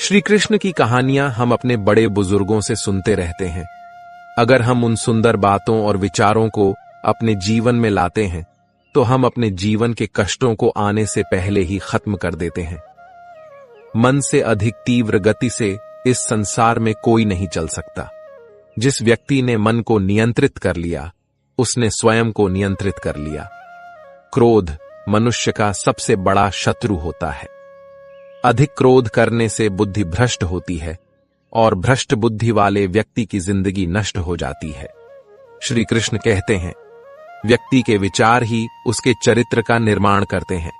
श्री कृष्ण की कहानियां हम अपने बड़े बुजुर्गों से सुनते रहते हैं। अगर हम उन सुंदर बातों और विचारों को अपने जीवन में लाते हैं तो हम अपने जीवन के कष्टों को आने से पहले ही खत्म कर देते हैं। मन से अधिक तीव्र गति से इस संसार में कोई नहीं चल सकता। जिस व्यक्ति ने मन को नियंत्रित कर लिया उसने स्वयं को नियंत्रित कर लिया। क्रोध मनुष्य का सबसे बड़ा शत्रु होता है। अधिक क्रोध करने से बुद्धि भ्रष्ट होती है और भ्रष्ट बुद्धि वाले व्यक्ति की जिंदगी नष्ट हो जाती है। श्री कृष्ण कहते हैं, व्यक्ति के विचार ही उसके चरित्र का निर्माण करते हैं।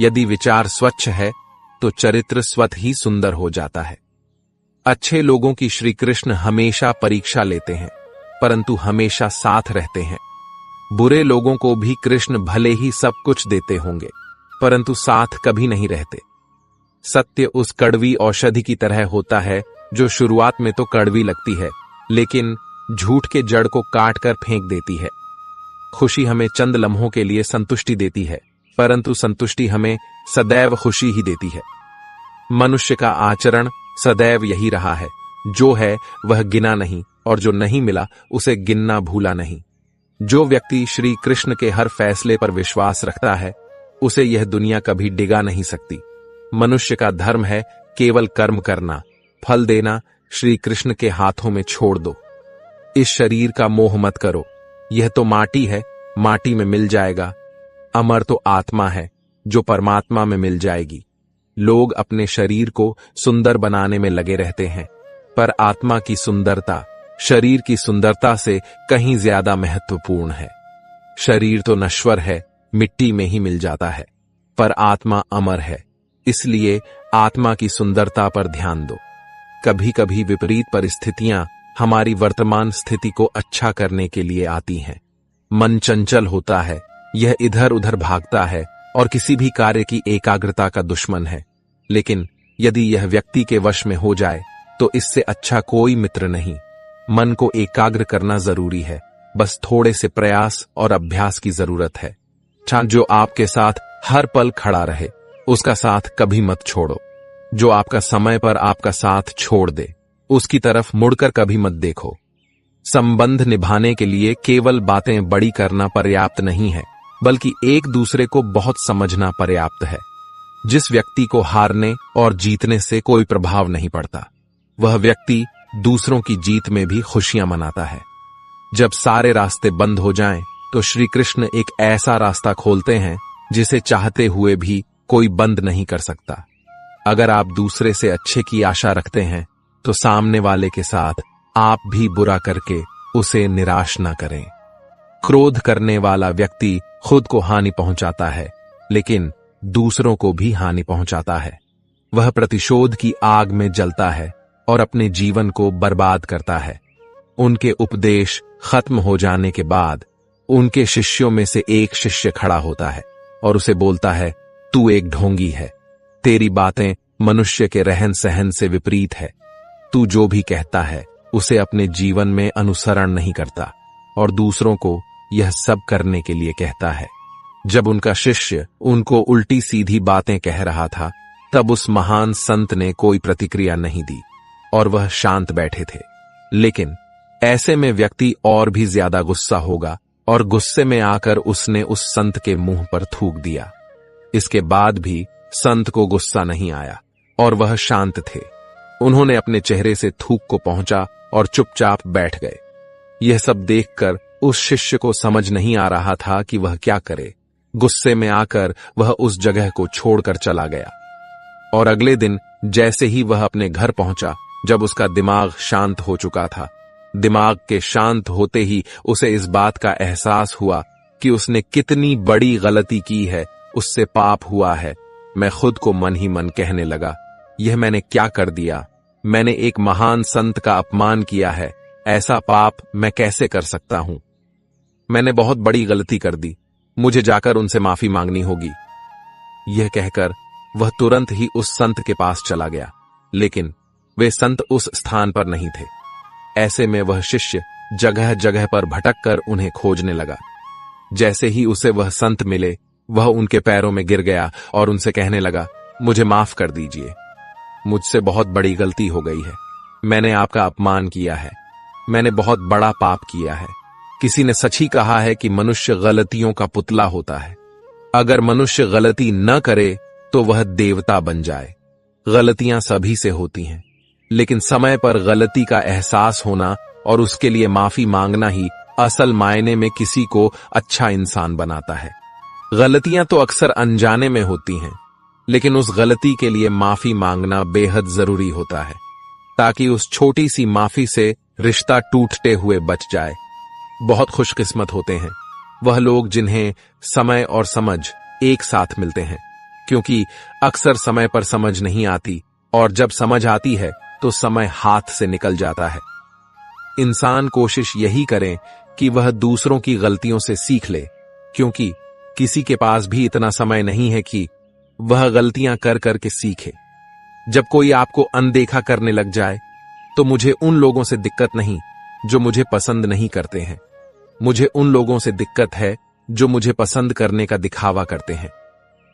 यदि विचार स्वच्छ है तो चरित्र स्वतः ही सुंदर हो जाता है। अच्छे लोगों की श्री कृष्ण हमेशा परीक्षा लेते हैं, परंतु हमेशा साथ रहते हैं। बुरे लोगों को भी कृष्ण भले ही सब कुछ देते होंगे, परंतु साथ कभी नहीं रहते। सत्य उस कड़वी औषधि की तरह होता है जो शुरुआत में तो कड़वी लगती है, लेकिन झूठ के जड़ को काट कर फेंक देती है। खुशी हमें चंद लम्हों के लिए संतुष्टि देती है, परंतु संतुष्टि हमें सदैव खुशी ही देती है। मनुष्य का आचरण सदैव यही रहा है, जो है वह गिना नहीं और जो नहीं मिला उसे गिनना भूला नहीं। जो व्यक्ति श्री कृष्ण के हर फैसले पर विश्वास रखता है उसे यह दुनिया कभी डिगा नहीं सकती। मनुष्य का धर्म है केवल कर्म करना, फल देना श्री कृष्ण के हाथों में छोड़ दो। इस शरीर का मोह मत करो, यह तो माटी है, माटी में मिल जाएगा। अमर तो आत्मा है जो परमात्मा में मिल जाएगी। लोग अपने शरीर को सुंदर बनाने में लगे रहते हैं, पर आत्मा की सुंदरता शरीर की सुंदरता से कहीं ज्यादा महत्वपूर्ण है। शरीर तो नश्वर है, मिट्टी में ही मिल जाता है, पर आत्मा अमर है। इसलिए आत्मा की सुंदरता पर ध्यान दो। कभी कभी विपरीत परिस्थितियां हमारी वर्तमान स्थिति को अच्छा करने के लिए आती हैं। मन चंचल होता है, यह इधर उधर भागता है और किसी भी कार्य की एकाग्रता का दुश्मन है। लेकिन यदि यह व्यक्ति के वश में हो जाए तो इससे अच्छा कोई मित्र नहीं। मन को एकाग्र करना जरूरी है, बस थोड़े से प्रयास और अभ्यास की जरूरत है। जो आपके साथ हर पल खड़ा रहे उसका साथ कभी मत छोड़ो। जो आपका समय पर आपका साथ छोड़ दे उसकी तरफ मुड़कर कभी मत देखो। संबंध निभाने के लिए केवल बातें बड़ी करना पर्याप्त नहीं है, बल्कि एक दूसरे को बहुत समझना पर्याप्त है। जिस व्यक्ति को हारने और जीतने से कोई प्रभाव नहीं पड़ता, वह व्यक्ति दूसरों की जीत में भी खुशियां मनाता है। जब सारे रास्ते बंद हो जाएं, तो श्री कृष्ण एक ऐसा रास्ता खोलते हैं जिसे चाहते हुए भी कोई बंद नहीं कर सकता। अगर आप दूसरे से अच्छे की आशा रखते हैं तो सामने वाले के साथ आप भी बुरा करके उसे निराश न करें। क्रोध करने वाला व्यक्ति खुद को हानि पहुंचाता है, लेकिन दूसरों को भी हानि पहुंचाता है। वह प्रतिशोध की आग में जलता है और अपने जीवन को बर्बाद करता है। उनके उपदेश खत्म हो जाने के बाद उनके शिष्यों में से एक शिष्य खड़ा होता है और उसे बोलता है, तू एक ढोंगी है, तेरी बातें मनुष्य के रहन सहन से विपरीत है। तू जो भी कहता है उसे अपने जीवन में अनुसरण नहीं करता और दूसरों को यह सब करने के लिए कहता है। जब उनका शिष्य उनको उल्टी सीधी बातें कह रहा था, तब उस महान संत ने कोई प्रतिक्रिया नहीं दी और वह शांत बैठे थे। लेकिन ऐसे में व्यक्ति और भी ज्यादा गुस्सा होगा और गुस्से में आकर उसने उस संत के मुंह पर थूक दिया। इसके बाद भी संत को गुस्सा नहीं आया और वह शांत थे। उन्होंने अपने चेहरे से थूक को पहुंचा और चुपचाप बैठ गए। यह सब देखकर उस शिष्य को समझ नहीं आ रहा था कि वह क्या करे। गुस्से में आकर वह उस जगह को छोड़कर चला गया और अगले दिन जैसे ही वह अपने घर पहुंचा, जब उसका दिमाग शांत हो चुका था, दिमाग के शांत होते ही उसे इस बात का एहसास हुआ कि उसने कितनी बड़ी गलती की है, उससे पाप हुआ है। मैं खुद को मन ही मन कहने लगा, यह मैंने क्या कर दिया? मैंने एक महान संत का अपमान किया है, ऐसा पाप मैं कैसे कर सकता हूं? मैंने बहुत बड़ी गलती कर दी, मुझे जाकर उनसे माफी मांगनी होगी। यह कहकर वह तुरंत ही उस संत के पास चला गया, लेकिन वे संत उस स्थान पर नहीं थे। ऐसे में वह शिष्य जगह जगह पर भटक कर उन्हें खोजने लगा। जैसे ही उसे वह संत मिले, वह उनके पैरों में गिर गया और उनसे कहने लगा, मुझे माफ कर दीजिए, मुझसे बहुत बड़ी गलती हो गई है। मैंने आपका अपमान किया है। मैंने बहुत बड़ा पाप किया है। किसी ने सच ही कहा है कि मनुष्य गलतियों का पुतला होता है। अगर मनुष्य गलती न करे तो वह देवता बन जाए। गलतियां सभी से होती हैं, लेकिन समय पर गलती का एहसास होना और उसके लिए माफी मांगना ही असल मायने में किसी को अच्छा इंसान बनाता है। गलतियां तो अक्सर अनजाने में होती हैं, लेकिन उस गलती के लिए माफी मांगना बेहद जरूरी होता है, ताकि उस छोटी सी माफी से रिश्ता टूटते हुए बच जाए। बहुत खुशकिस्मत होते हैं वह लोग जिन्हें समय और समझ एक साथ मिलते हैं, क्योंकि अक्सर समय पर समझ नहीं आती और जब समझ आती है तो समय हाथ से निकल जाता है। इंसान कोशिश यही करे कि वह दूसरों की गलतियों से सीख ले, क्योंकि किसी के पास भी इतना समय नहीं है कि वह गलतियां कर करके सीखे। जब कोई आपको अनदेखा करने लग जाए तो मुझे उन लोगों से दिक्कत नहीं जो मुझे पसंद नहीं करते हैं। मुझे उन लोगों से दिक्कत है जो मुझे पसंद करने का दिखावा करते हैं।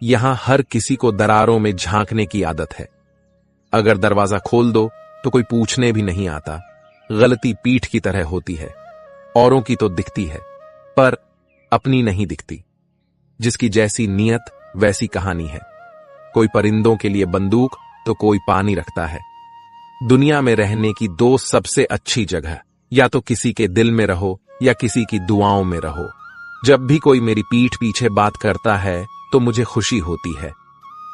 यहां हर किसी को दरारों में झांकने की आदत है। अगर दरवाजा खोल दो तो कोई पूछने भी नहीं आता। गलती पीठ की तरह होती है। औरों की तो दिखती है, पर अपनी नहीं दिखती। जिसकी जैसी नियत वैसी कहानी है। कोई परिंदों के लिए बंदूक तो कोई पानी रखता है। दुनिया में रहने की दो सबसे अच्छी जगह, या तो किसी के दिल में रहो या किसी की दुआओं में रहो। जब भी कोई मेरी पीठ पीछे बात करता है तो मुझे खुशी होती है।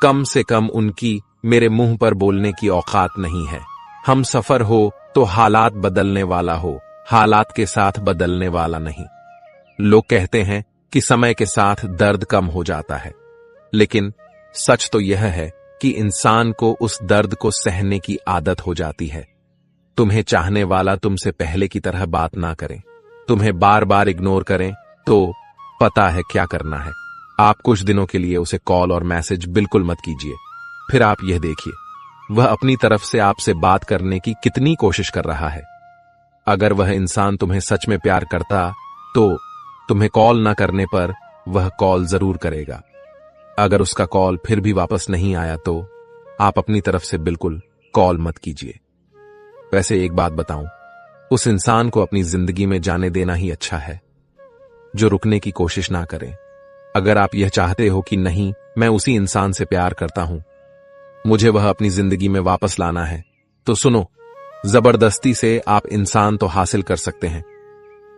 कम से कम उनकी मेरे मुंह पर बोलने की औकात नहीं है। हम सफर हो तो हालात बदलने वाला हो, हालात के साथ बदलने वाला नहीं। लोग कहते हैं कि समय के साथ दर्द कम हो जाता है, लेकिन सच तो यह है कि इंसान को उस दर्द को सहने की आदत हो जाती है। तुम्हें चाहने वाला तुमसे पहले की तरह बात ना करे, तुम्हें बार बार इग्नोर करें, तो पता है क्या करना है। आप कुछ दिनों के लिए उसे कॉल और मैसेज बिल्कुल मत कीजिए। फिर आप यह देखिए वह अपनी तरफ से आपसे बात करने की कितनी कोशिश कर रहा है। अगर वह इंसान तुम्हें सच में प्यार करता तो तुम्हें कॉल ना करने पर वह कॉल जरूर करेगा। अगर उसका कॉल फिर भी वापस नहीं आया तो आप अपनी तरफ से बिल्कुल कॉल मत कीजिए। वैसे एक बात बताऊं, उस इंसान को अपनी जिंदगी में जाने देना ही अच्छा है जो रुकने की कोशिश ना करें। अगर आप यह चाहते हो कि नहीं, मैं उसी इंसान से प्यार करता हूं, मुझे वह अपनी जिंदगी में वापस लाना है, तो सुनो, जबरदस्ती से आप इंसान तो हासिल कर सकते हैं,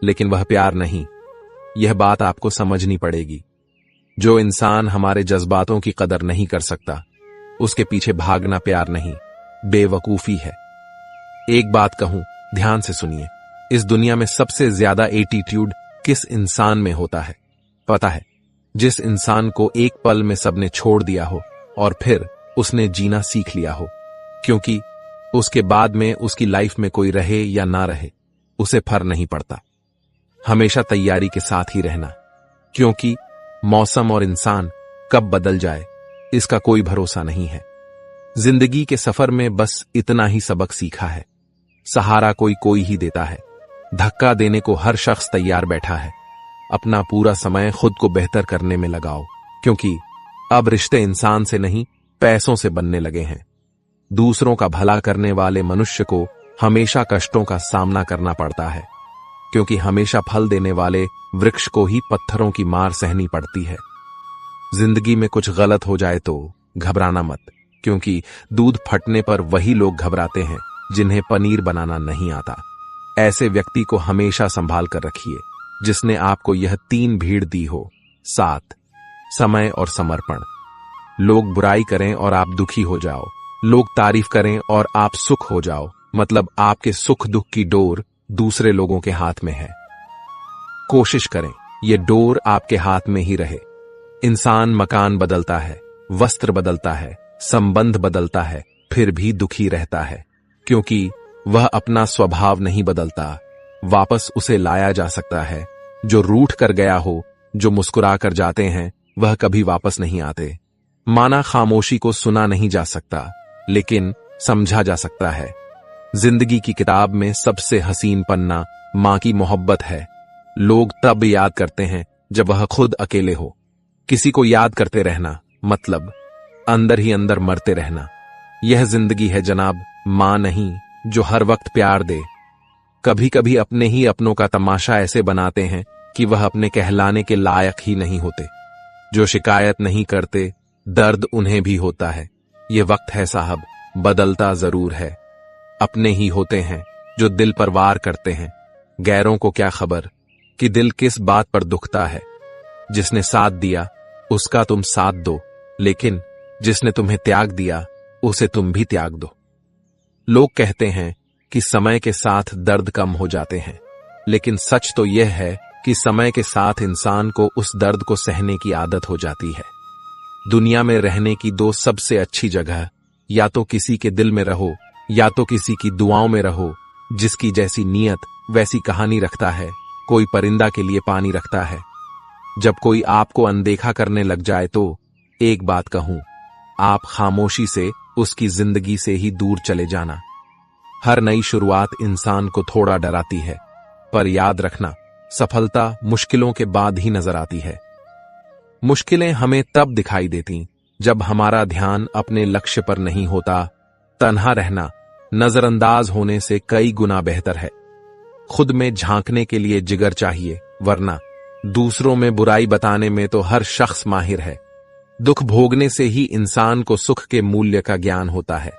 लेकिन वह प्यार नहीं। यह बात आपको समझनी पड़ेगी। जो इंसान हमारे जज्बातों की कदर नहीं कर सकता, उसके पीछे भागना प्यार नहीं, बेवकूफी है। एक बात कहूं, ध्यान से सुनिए। इस दुनिया में सबसे ज्यादा एटीट्यूड किस इंसान में होता है पता है? जिस इंसान को एक पल में सबने छोड़ दिया हो और फिर उसने जीना सीख लिया हो, क्योंकि उसके बाद में उसकी लाइफ में कोई रहे या ना रहे उसे फर्क नहीं पड़ता। हमेशा तैयारी के साथ ही रहना, क्योंकि मौसम और इंसान कब बदल जाए इसका कोई भरोसा नहीं है। जिंदगी के सफर में बस इतना ही सबक सीखा है। सहारा कोई कोई ही देता है, धक्का देने को हर शख्स तैयार बैठा है। अपना पूरा समय खुद को बेहतर करने में लगाओ, क्योंकि अब रिश्ते इंसान से नहीं पैसों से बनने लगे हैं। दूसरों का भला करने वाले मनुष्य को हमेशा कष्टों का सामना करना पड़ता है, क्योंकि हमेशा फल देने वाले वृक्ष को ही पत्थरों की मार सहनी पड़ती है। जिंदगी में कुछ गलत हो जाए तो घबराना मत, क्योंकि दूध फटने पर वही लोग घबराते हैं जिन्हें पनीर बनाना नहीं आता। ऐसे व्यक्ति को हमेशा संभाल कर रखिए जिसने आपको यह 3 भीड़ दी हो: साथ, समय और समर्पण। लोग बुराई करें और आप दुखी हो जाओ, लोग तारीफ करें और आप सुख हो जाओ, मतलब आपके सुख दुख की डोर दूसरे लोगों के हाथ में है। कोशिश करें ये डोर आपके हाथ में ही रहे। इंसान मकान बदलता है, वस्त्र बदलता है, संबंध बदलता है, फिर भी दुखी रहता है, क्योंकि वह अपना स्वभाव नहीं बदलता। वापस उसे लाया जा सकता है। जो रूठ कर गया हो, जो मुस्कुरा कर जाते हैं, वह कभी वापस नहीं आते। माना खामोशी को सुना नहीं जा सकता, लेकिन समझा जा सकता है। जिंदगी की किताब में सबसे हसीन पन्ना मां की मोहब्बत है। लोग तब याद करते हैं जब वह खुद अकेले हो। किसी को याद करते रहना मतलब अंदर ही अंदर मरते रहना। यह जिंदगी है जनाब, मां नहीं जो हर वक्त प्यार दे। कभी कभी अपने ही अपनों का तमाशा ऐसे बनाते हैं कि वह अपने कहलाने के लायक ही नहीं होते। जो शिकायत नहीं करते, दर्द उन्हें भी होता है। ये वक्त है साहब, बदलता जरूर है। अपने ही होते हैं जो दिल पर वार करते हैं, गैरों को क्या खबर कि दिल किस बात पर दुखता है। जिसने साथ दिया उसका तुम साथ दो, लेकिन जिसने तुम्हें त्याग दिया उसे तुम भी त्याग दो। लोग कहते हैं कि समय के साथ दर्द कम हो जाते हैं, लेकिन सच तो यह है कि समय के साथ इंसान को उस दर्द को सहने की आदत हो जाती है। दुनिया में रहने की दो सबसे अच्छी जगह, या तो किसी के दिल में रहो या तो किसी की दुआओं में रहो। जिसकी जैसी नीयत वैसी कहानी रखता है, कोई परिंदा के लिए पानी रखता है। जब कोई आपको अनदेखा करने लग जाए तो एक बात कहूं, आप खामोशी से उसकी जिंदगी से ही दूर चले जाना। हर नई शुरुआत इंसान को थोड़ा डराती है, पर याद रखना, सफलता मुश्किलों के बाद ही नजर आती है। मुश्किलें हमें तब दिखाई देती जब हमारा ध्यान अपने लक्ष्य पर नहीं होता। तन्हा रहना नजरअंदाज होने से कई गुना बेहतर है। खुद में झांकने के लिए जिगर चाहिए, वरना दूसरों में बुराई बताने में तो हर शख्स माहिर है। दुख भोगने से ही इंसान को सुख के मूल्य का ज्ञान होता है।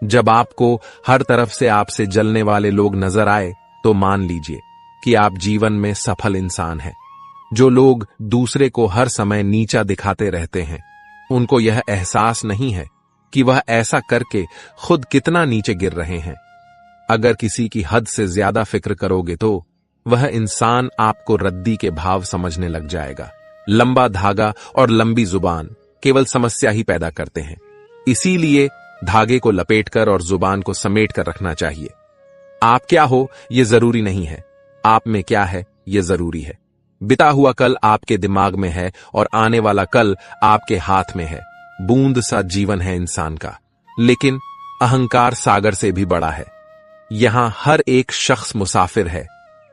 जब आपको हर तरफ से आपसे जलने वाले लोग नजर आए तो मान लीजिए कि आप जीवन में सफल इंसान हैं। जो लोग दूसरे को हर समय नीचा दिखाते रहते हैं, उनको यह एहसास नहीं है कि वह ऐसा करके खुद कितना नीचे गिर रहे हैं। अगर किसी की हद से ज्यादा फिक्र करोगे तो वह इंसान आपको रद्दी के भाव समझने लग जाएगा। लंबा धागा और लंबी जुबान केवल समस्या ही पैदा करते हैं। इसीलिए धागे को लपेटकर और जुबान को समेट कर रखना चाहिए। आप क्या हो यह जरूरी नहीं है, आप में क्या है यह जरूरी है। बिता हुआ कल आपके दिमाग में है और आने वाला कल आपके हाथ में है। बूंद सा जीवन है इंसान का, लेकिन अहंकार सागर से भी बड़ा है। यहां हर एक शख्स मुसाफिर है,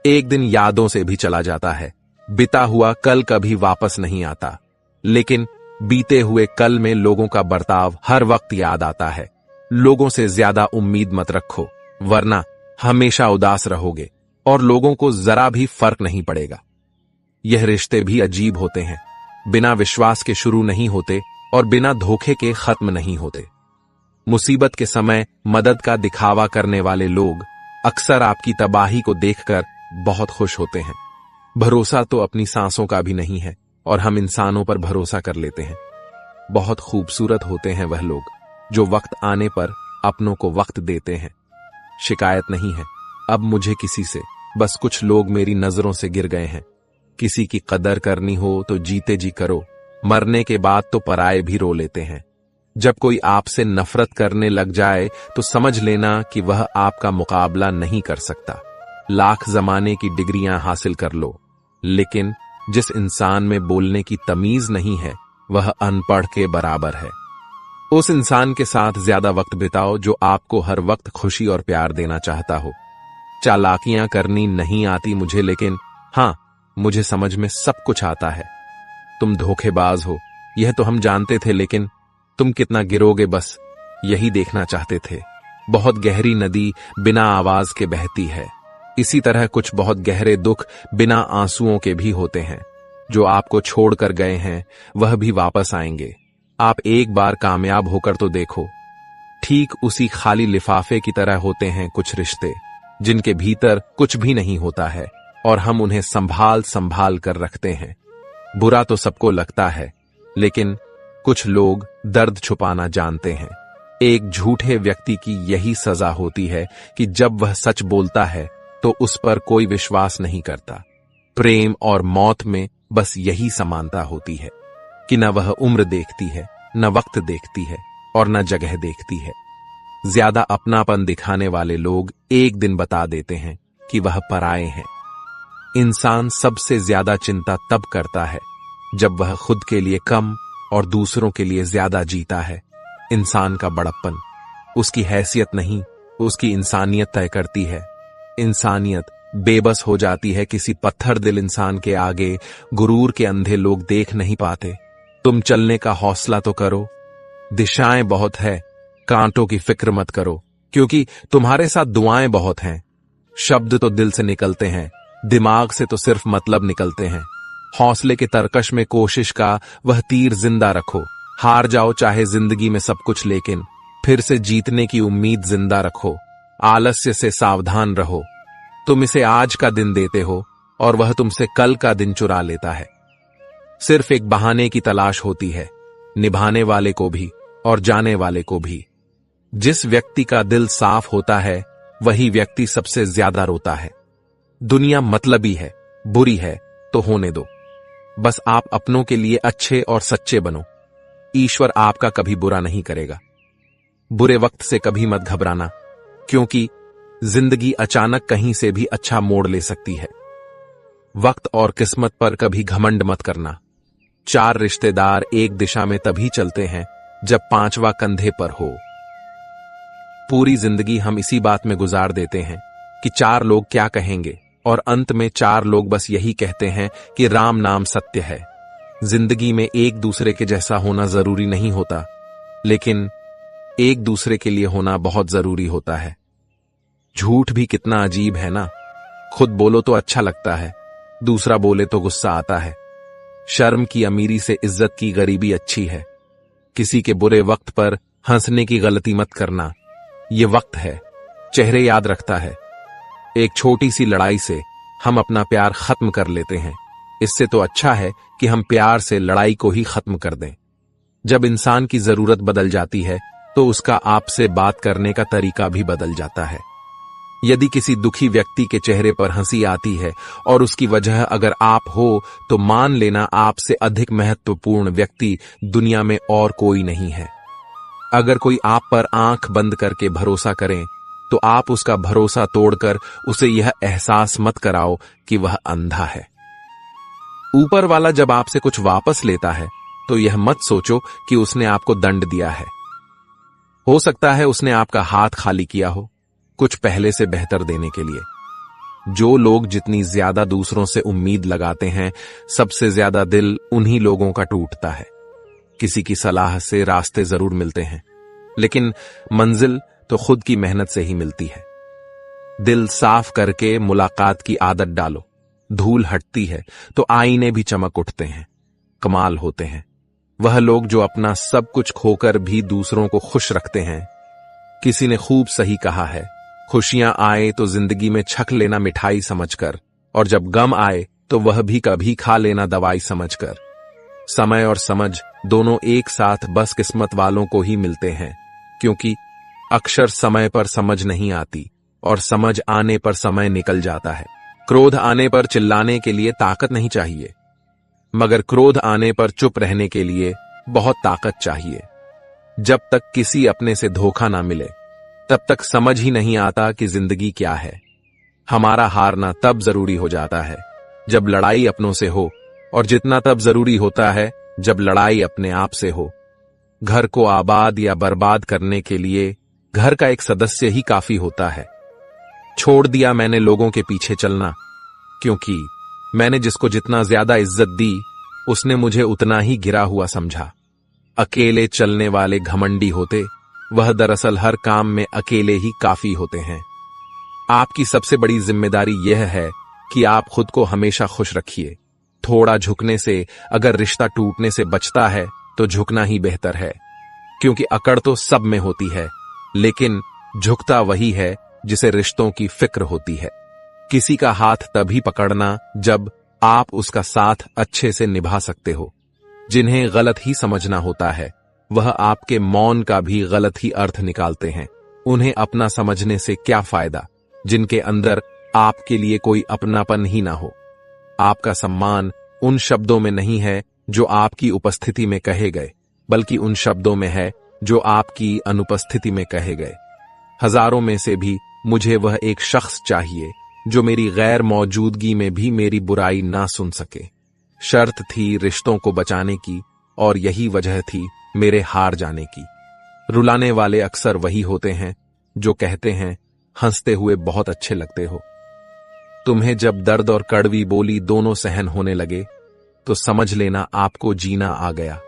एक दिन यादों से भी चला जाता है। बिता हुआ कल कभी वापस नहीं आता, लेकिन बीते हुए कल में लोगों का बर्ताव हर वक्त याद आता है। लोगों से ज्यादा उम्मीद मत रखो, वरना हमेशा उदास रहोगे और लोगों को जरा भी फर्क नहीं पड़ेगा। यह रिश्ते भी अजीब होते हैं, बिना विश्वास के शुरू नहीं होते और बिना धोखे के खत्म नहीं होते। मुसीबत के समय मदद का दिखावा करने वाले लोग अक्सर आपकी तबाही को देखकर बहुत खुश होते हैं। भरोसा तो अपनी सांसों का भी नहीं है और हम इंसानों पर भरोसा कर लेते हैं। बहुत खूबसूरत होते हैं वह लोग जो वक्त आने पर अपनों को वक्त देते हैं। शिकायत नहीं है अब मुझे किसी से, बस कुछ लोग मेरी नजरों से गिर गए हैं। किसी की कदर करनी हो तो जीते जी करो, मरने के बाद तो पराये भी रो लेते हैं। जब कोई आपसे नफरत करने लग जाए तो समझ लेना कि वह आपका मुकाबला नहीं कर सकता। लाख जमाने की डिग्रियां हासिल कर लो, लेकिन जिस इंसान में बोलने की तमीज नहीं है वह अनपढ़ के बराबर है। उस इंसान के साथ ज्यादा वक्त बिताओ जो आपको हर वक्त खुशी और प्यार देना चाहता हो। चालाकियां करनी नहीं आती मुझे, लेकिन हां, मुझे समझ में सब कुछ आता है। तुम धोखेबाज हो यह तो हम जानते थे, लेकिन तुम कितना गिरोगे बस यही देखना चाहते थे। बहुत गहरी नदी बिना आवाज के बहती है, इसी तरह कुछ बहुत गहरे दुख बिना आंसुओं के भी होते हैं। जो आपको छोड़कर गए हैं वह भी वापस आएंगे। आप एक बार कामयाब होकर तो देखो। ठीक उसी खाली लिफाफे की तरह होते हैं कुछ रिश्ते, जिनके भीतर कुछ भी नहीं होता है और हम उन्हें संभाल संभाल कर रखते हैं। बुरा तो सबको लगता है, लेकिन कुछ लोग दर्द छुपाना जानते हैं। एक झूठे व्यक्ति की यही सजा होती है कि जब वह सच बोलता है तो उस पर कोई विश्वास नहीं करता। प्रेम और मौत में बस यही समानता होती है कि न वह उम्र देखती है, न वक्त देखती है और न जगह देखती है। ज्यादा अपनापन दिखाने वाले लोग एक दिन बता देते हैं कि वह पराये हैं। इंसान सबसे ज्यादा चिंता तब करता है जब वह खुद के लिए कम और दूसरों के लिए ज्यादा जीता है। इंसान का बड़प्पन उसकी हैसियत नहीं, उसकी इंसानियत तय करती है। इंसानियत बेबस हो जाती है किसी पत्थर दिल इंसान के आगे। गुरूर के अंधे लोग देख नहीं पाते। तुम चलने का हौसला तो करो। दिशाएं बहुत है, कांटों की फिक्र मत करो, क्योंकि तुम्हारे साथ दुआएं बहुत हैं। शब्द तो दिल से निकलते हैं, दिमाग से तो सिर्फ मतलब निकलते हैं। हौसले के तरकश में कोशिश का वह तीर जिंदा रखो। हार जाओ चाहे जिंदगी में सब कुछ, लेकिन फिर से जीतने की उम्मीद जिंदा रखो। आलस्य से सावधान रहो। तुम इसे आज का दिन देते हो और वह तुमसे कल का दिन चुरा लेता है। सिर्फ एक बहाने की तलाश होती है, निभाने वाले को भी और जाने वाले को भी। जिस व्यक्ति का दिल साफ होता है वही व्यक्ति सबसे ज्यादा रोता है। दुनिया मतलबी है, बुरी है तो होने दो। बस आप अपनों के लिए अच्छे और सच्चे बनो। ईश्वर आपका कभी बुरा नहीं करेगा। बुरे वक्त से कभी मत घबराना, क्योंकि जिंदगी अचानक कहीं से भी अच्छा मोड़ ले सकती है। वक्त और किस्मत पर कभी घमंड मत करना। 4 रिश्तेदार एक दिशा में तभी चलते हैं जब 5वां कंधे पर हो। पूरी जिंदगी हम इसी बात में गुजार देते हैं कि 4 लोग क्या कहेंगे, और अंत में 4 लोग बस यही कहते हैं कि राम नाम सत्य है। जिंदगी में एक दूसरे के जैसा होना जरूरी नहीं होता, लेकिन एक दूसरे के लिए होना बहुत जरूरी होता है। झूठ भी कितना अजीब है ना। खुद बोलो तो अच्छा लगता है, दूसरा बोले तो गुस्सा आता है। शर्म की अमीरी से इज्जत की गरीबी अच्छी है। किसी के बुरे वक्त पर हंसने की गलती मत करना। ये वक्त है, चेहरे याद रखता है। एक छोटी सी लड़ाई से हम अपना प्यार खत्म कर लेते हैं। इससे तो अच्छा है कि हम प्यार से लड़ाई को ही खत्म कर दें। जब इंसान की जरूरत बदल जाती है तो उसका आपसे बात करने का तरीका भी बदल जाता है। यदि किसी दुखी व्यक्ति के चेहरे पर हंसी आती है और उसकी वजह अगर आप हो, तो मान लेना आपसे अधिक महत्वपूर्ण व्यक्ति दुनिया में और कोई नहीं है। अगर कोई आप पर आंख बंद करके भरोसा करे, तो आप उसका भरोसा तोड़कर उसे यह एहसास मत कराओ कि वह अंधा है। ऊपर वाला जब आपसे कुछ वापस लेता है तो यह मत सोचो कि उसने आपको दंड दिया है। हो सकता है उसने आपका हाथ खाली किया हो, कुछ पहले से बेहतर देने के लिए। जो लोग जितनी ज्यादा दूसरों से उम्मीद लगाते हैं, सबसे ज्यादा दिल उन्हीं लोगों का टूटता है। किसी की सलाह से रास्ते जरूर मिलते हैं, लेकिन मंजिल तो खुद की मेहनत से ही मिलती है। दिल साफ करके मुलाकात की आदत डालो। धूल हटती है तो आईने भी चमक उठते हैं। कमाल होते हैं वह लोग जो अपना सब कुछ खोकर भी दूसरों को खुश रखते हैं। किसी ने खूब सही कहा है, खुशियां आए तो जिंदगी में छक लेना मिठाई समझकर, और जब गम आए तो वह भी कभी खा लेना दवाई समझकर। समय और समझ दोनों एक साथ बस किस्मत वालों को ही मिलते हैं, क्योंकि अक्सर समय पर समझ नहीं आती और समझ आने पर समय निकल जाता है। क्रोध आने पर चिल्लाने के लिए ताकत नहीं चाहिए, मगर क्रोध आने पर चुप रहने के लिए बहुत ताकत चाहिए। जब तक किसी अपने से धोखा ना मिले, तब तक समझ ही नहीं आता कि जिंदगी क्या है। हमारा हारना तब जरूरी हो जाता है जब लड़ाई अपनों से हो, और जितना तब जरूरी होता है जब लड़ाई अपने आप से हो। घर को आबाद या बर्बाद करने के लिए घर का एक सदस्य ही काफी होता है। छोड़ दिया मैंने लोगों के पीछे चलना, क्योंकि मैंने जिसको जितना ज्यादा इज्जत दी, उसने मुझे उतना ही गिरा हुआ समझा। अकेले चलने वाले घमंडी होते, वह दरअसल हर काम में अकेले ही काफी होते हैं। आपकी सबसे बड़ी जिम्मेदारी यह है कि आप खुद को हमेशा खुश रखिए। थोड़ा झुकने से अगर रिश्ता टूटने से बचता है तो झुकना ही बेहतर है, क्योंकि अकड़ तो सब में होती है, लेकिन झुकता वही है जिसे रिश्तों की फिक्र होती है। किसी का हाथ तभी पकड़ना जब आप उसका साथ अच्छे से निभा सकते हो। जिन्हें गलत ही समझना होता है, वह आपके मौन का भी गलत ही अर्थ निकालते हैं। उन्हें अपना समझने से क्या फायदा, जिनके अंदर आपके लिए कोई अपनापन ही ना हो। आपका सम्मान उन शब्दों में नहीं है जो आपकी उपस्थिति में कहे गए, बल्कि उन शब्दों में है जो आपकी अनुपस्थिति में कहे गए। हजारों में से भी मुझे वह एक शख्स चाहिए जो मेरी गैर मौजूदगी में भी मेरी बुराई ना सुन सके। शर्त थी रिश्तों को बचाने की, और यही वजह थी मेरे हार जाने की। रुलाने वाले अक्सर वही होते हैं जो कहते हैं हंसते हुए बहुत अच्छे लगते हो। तुम्हें जब दर्द और कड़वी बोली दोनों सहन होने लगे, तो समझ लेना आपको जीना आ गया।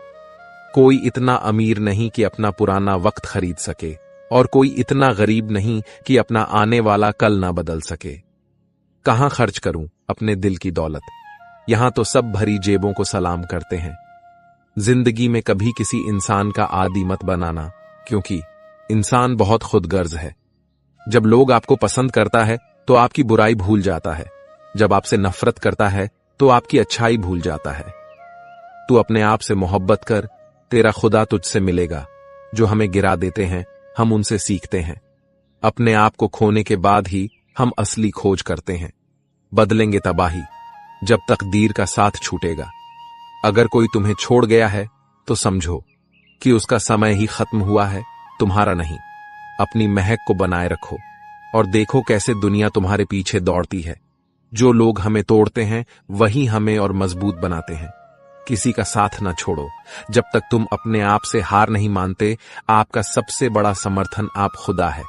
कोई इतना अमीर नहीं कि अपना पुराना वक्त खरीद सके, और कोई इतना गरीब नहीं कि अपना आने वाला कल ना बदल सके। कहां खर्च करूं अपने दिल की दौलत? यहां तो सब भरी जेबों को सलाम करते हैं। जिंदगी में कभी किसी इंसान का आदी मत बनाना, क्योंकि इंसान बहुत खुदगर्ज है। जब लोग आपको पसंद करता है तो आपकी बुराई भूल जाता है, जब आपसे नफरत करता है तो आपकी अच्छाई भूल जाता है। तू अपने आप से मोहब्बत कर, तेरा खुदा तुझसे मिलेगा। जो हमें गिरा देते हैं हम उनसे सीखते हैं। अपने आप को खोने के बाद ही हम असली खोज करते हैं। बदलेंगे तबाही जब तकदीर का साथ छूटेगा। अगर कोई तुम्हें छोड़ गया है तो समझो कि उसका समय ही खत्म हुआ है, तुम्हारा नहीं। अपनी महक को बनाए रखो और देखो कैसे दुनिया तुम्हारे पीछे दौड़ती है। जो लोग हमें तोड़ते हैं वही हमें और मजबूत बनाते हैं। किसी का साथ ना छोड़ो जब तक तुम अपने आप से हार नहीं मानते। आपका सबसे बड़ा समर्थन आप खुदा है।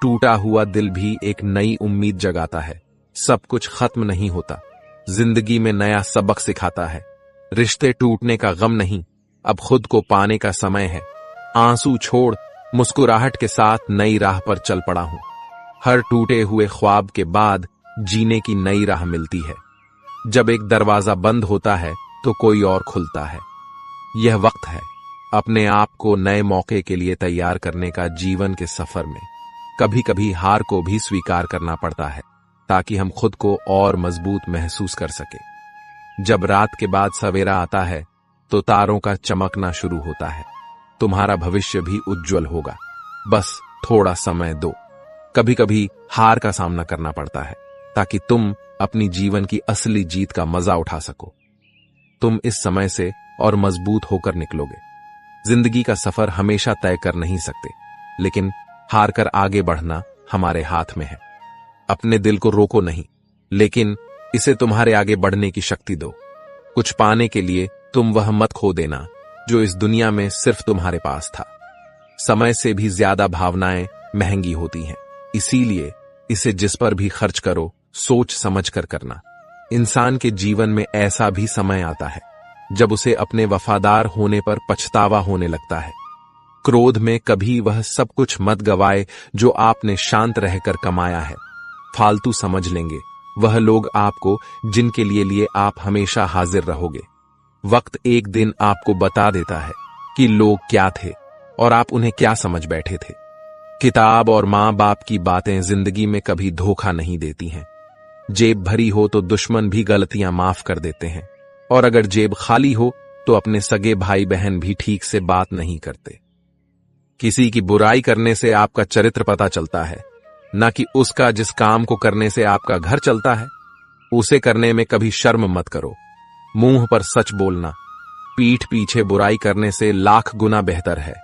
टूटा हुआ दिल भी एक नई उम्मीद जगाता है। सब कुछ खत्म नहीं होता, जिंदगी में नया सबक सिखाता है। रिश्ते टूटने का गम नहीं, अब खुद को पाने का समय है। आंसू छोड़, मुस्कुराहट के साथ नई राह पर चल पड़ा हूं। हर टूटे हुए ख्वाब के बाद जीने की नई राह मिलती है। जब एक दरवाजा बंद होता है तो कोई और खुलता है। यह वक्त है अपने आप को नए मौके के लिए तैयार करने का। जीवन के सफर में कभी कभी हार को भी स्वीकार करना पड़ता है, ताकि हम खुद को और मजबूत महसूस कर सके। जब रात के बाद सवेरा आता है तो तारों का चमकना शुरू होता है। तुम्हारा भविष्य भी उज्जवल होगा, बस थोड़ा समय दो। कभी कभी हार का सामना करना पड़ता है ताकि तुम अपनी जीवन की असली जीत का मजा उठा सको। तुम इस समय से और मजबूत होकर निकलोगे। जिंदगी का सफर हमेशा तय कर नहीं सकते, लेकिन हार कर आगे बढ़ना हमारे हाथ में है। अपने दिल को रोको नहीं, लेकिन इसे तुम्हारे आगे बढ़ने की शक्ति दो। कुछ पाने के लिए तुम वह मत खो देना जो इस दुनिया में सिर्फ तुम्हारे पास था। समय से भी ज्यादा भावनाएं महंगी होती हैं, इसीलिए इसे जिस पर भी खर्च करो सोच समझ कर करना। इंसान के जीवन में ऐसा भी समय आता है जब उसे अपने वफादार होने पर पछतावा होने लगता है। क्रोध में कभी वह सब कुछ मत गवाए जो आपने शांत रहकर कमाया है। फालतू समझ लेंगे वह लोग आपको जिनके लिए आप हमेशा हाजिर रहोगे। वक्त एक दिन आपको बता देता है कि लोग क्या थे और आप उन्हें क्या समझ बैठे थे। किताब और मां बाप की बातें जिंदगी में कभी धोखा नहीं देती हैं। जेब भरी हो तो दुश्मन भी गलतियां माफ कर देते हैं, और अगर जेब खाली हो तो अपने सगे भाई बहन भी ठीक से बात नहीं करते। किसी की बुराई करने से आपका चरित्र पता चलता है, न कि उसका जिस काम को करने से आपका घर चलता है। उसे करने में कभी शर्म मत करो। मुंह पर सच बोलना पीठ पीछे बुराई करने से लाख गुना बेहतर है।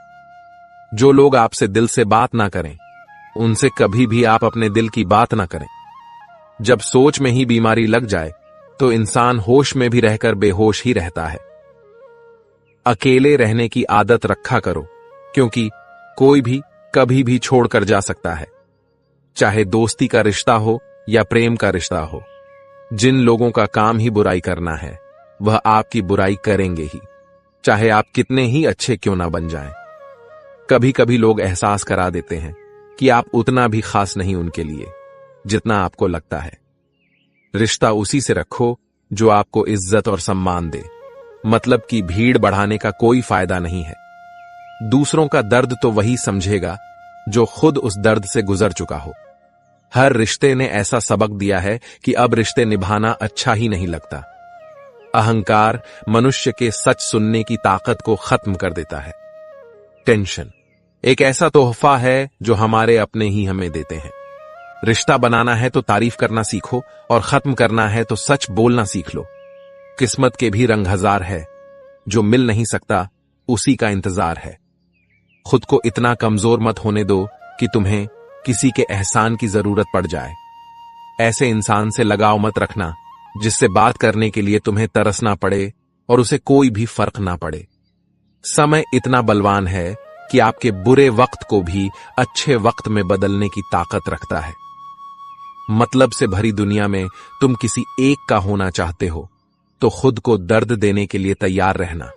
जो लोग आपसे दिल से बात ना करें, उनसे कभी भी आप अपने दिल की बात ना करें। जब सोच में ही बीमारी लग जाए तो इंसान होश में भी रहकर बेहोश ही रहता है। अकेले रहने की आदत रखा करो, क्योंकि कोई भी कभी भी छोड़कर जा सकता है, चाहे दोस्ती का रिश्ता हो या प्रेम का रिश्ता हो। जिन लोगों का काम ही बुराई करना है वह आपकी बुराई करेंगे ही, चाहे आप कितने ही अच्छे क्यों ना बन जाएं। कभी कभी लोग एहसास करा देते हैं कि आप उतना भी खास नहीं उनके लिए जितना आपको लगता है। रिश्ता उसी से रखो जो आपको इज्जत और सम्मान दे। मतलब की भीड़ बढ़ाने का कोई फायदा नहीं है। दूसरों का दर्द तो वही समझेगा जो खुद उस दर्द से गुजर चुका हो। हर रिश्ते ने ऐसा सबक दिया है कि अब रिश्ते निभाना अच्छा ही नहीं लगता। अहंकार मनुष्य के सच सुनने की ताकत को खत्म कर देता है। टेंशन एक ऐसा तोहफा है जो हमारे अपने ही हमें देते हैं। रिश्ता बनाना है तो तारीफ करना सीखो, और खत्म करना है तो सच बोलना सीख लो। किस्मत के भी रंग हजार है, जो मिल नहीं सकता उसी का इंतजार है। खुद को इतना कमजोर मत होने दो कि तुम्हें किसी के एहसान की जरूरत पड़ जाए। ऐसे इंसान से लगाव मत रखना जिससे बात करने के लिए तुम्हें तरसना पड़े और उसे कोई भी फर्क ना पड़े। समय इतना बलवान है कि आपके बुरे वक्त को भी अच्छे वक्त में बदलने की ताकत रखता है। मतलब से भरी दुनिया में तुम किसी एक का होना चाहते हो तो खुद को दर्द देने के लिए तैयार रहना,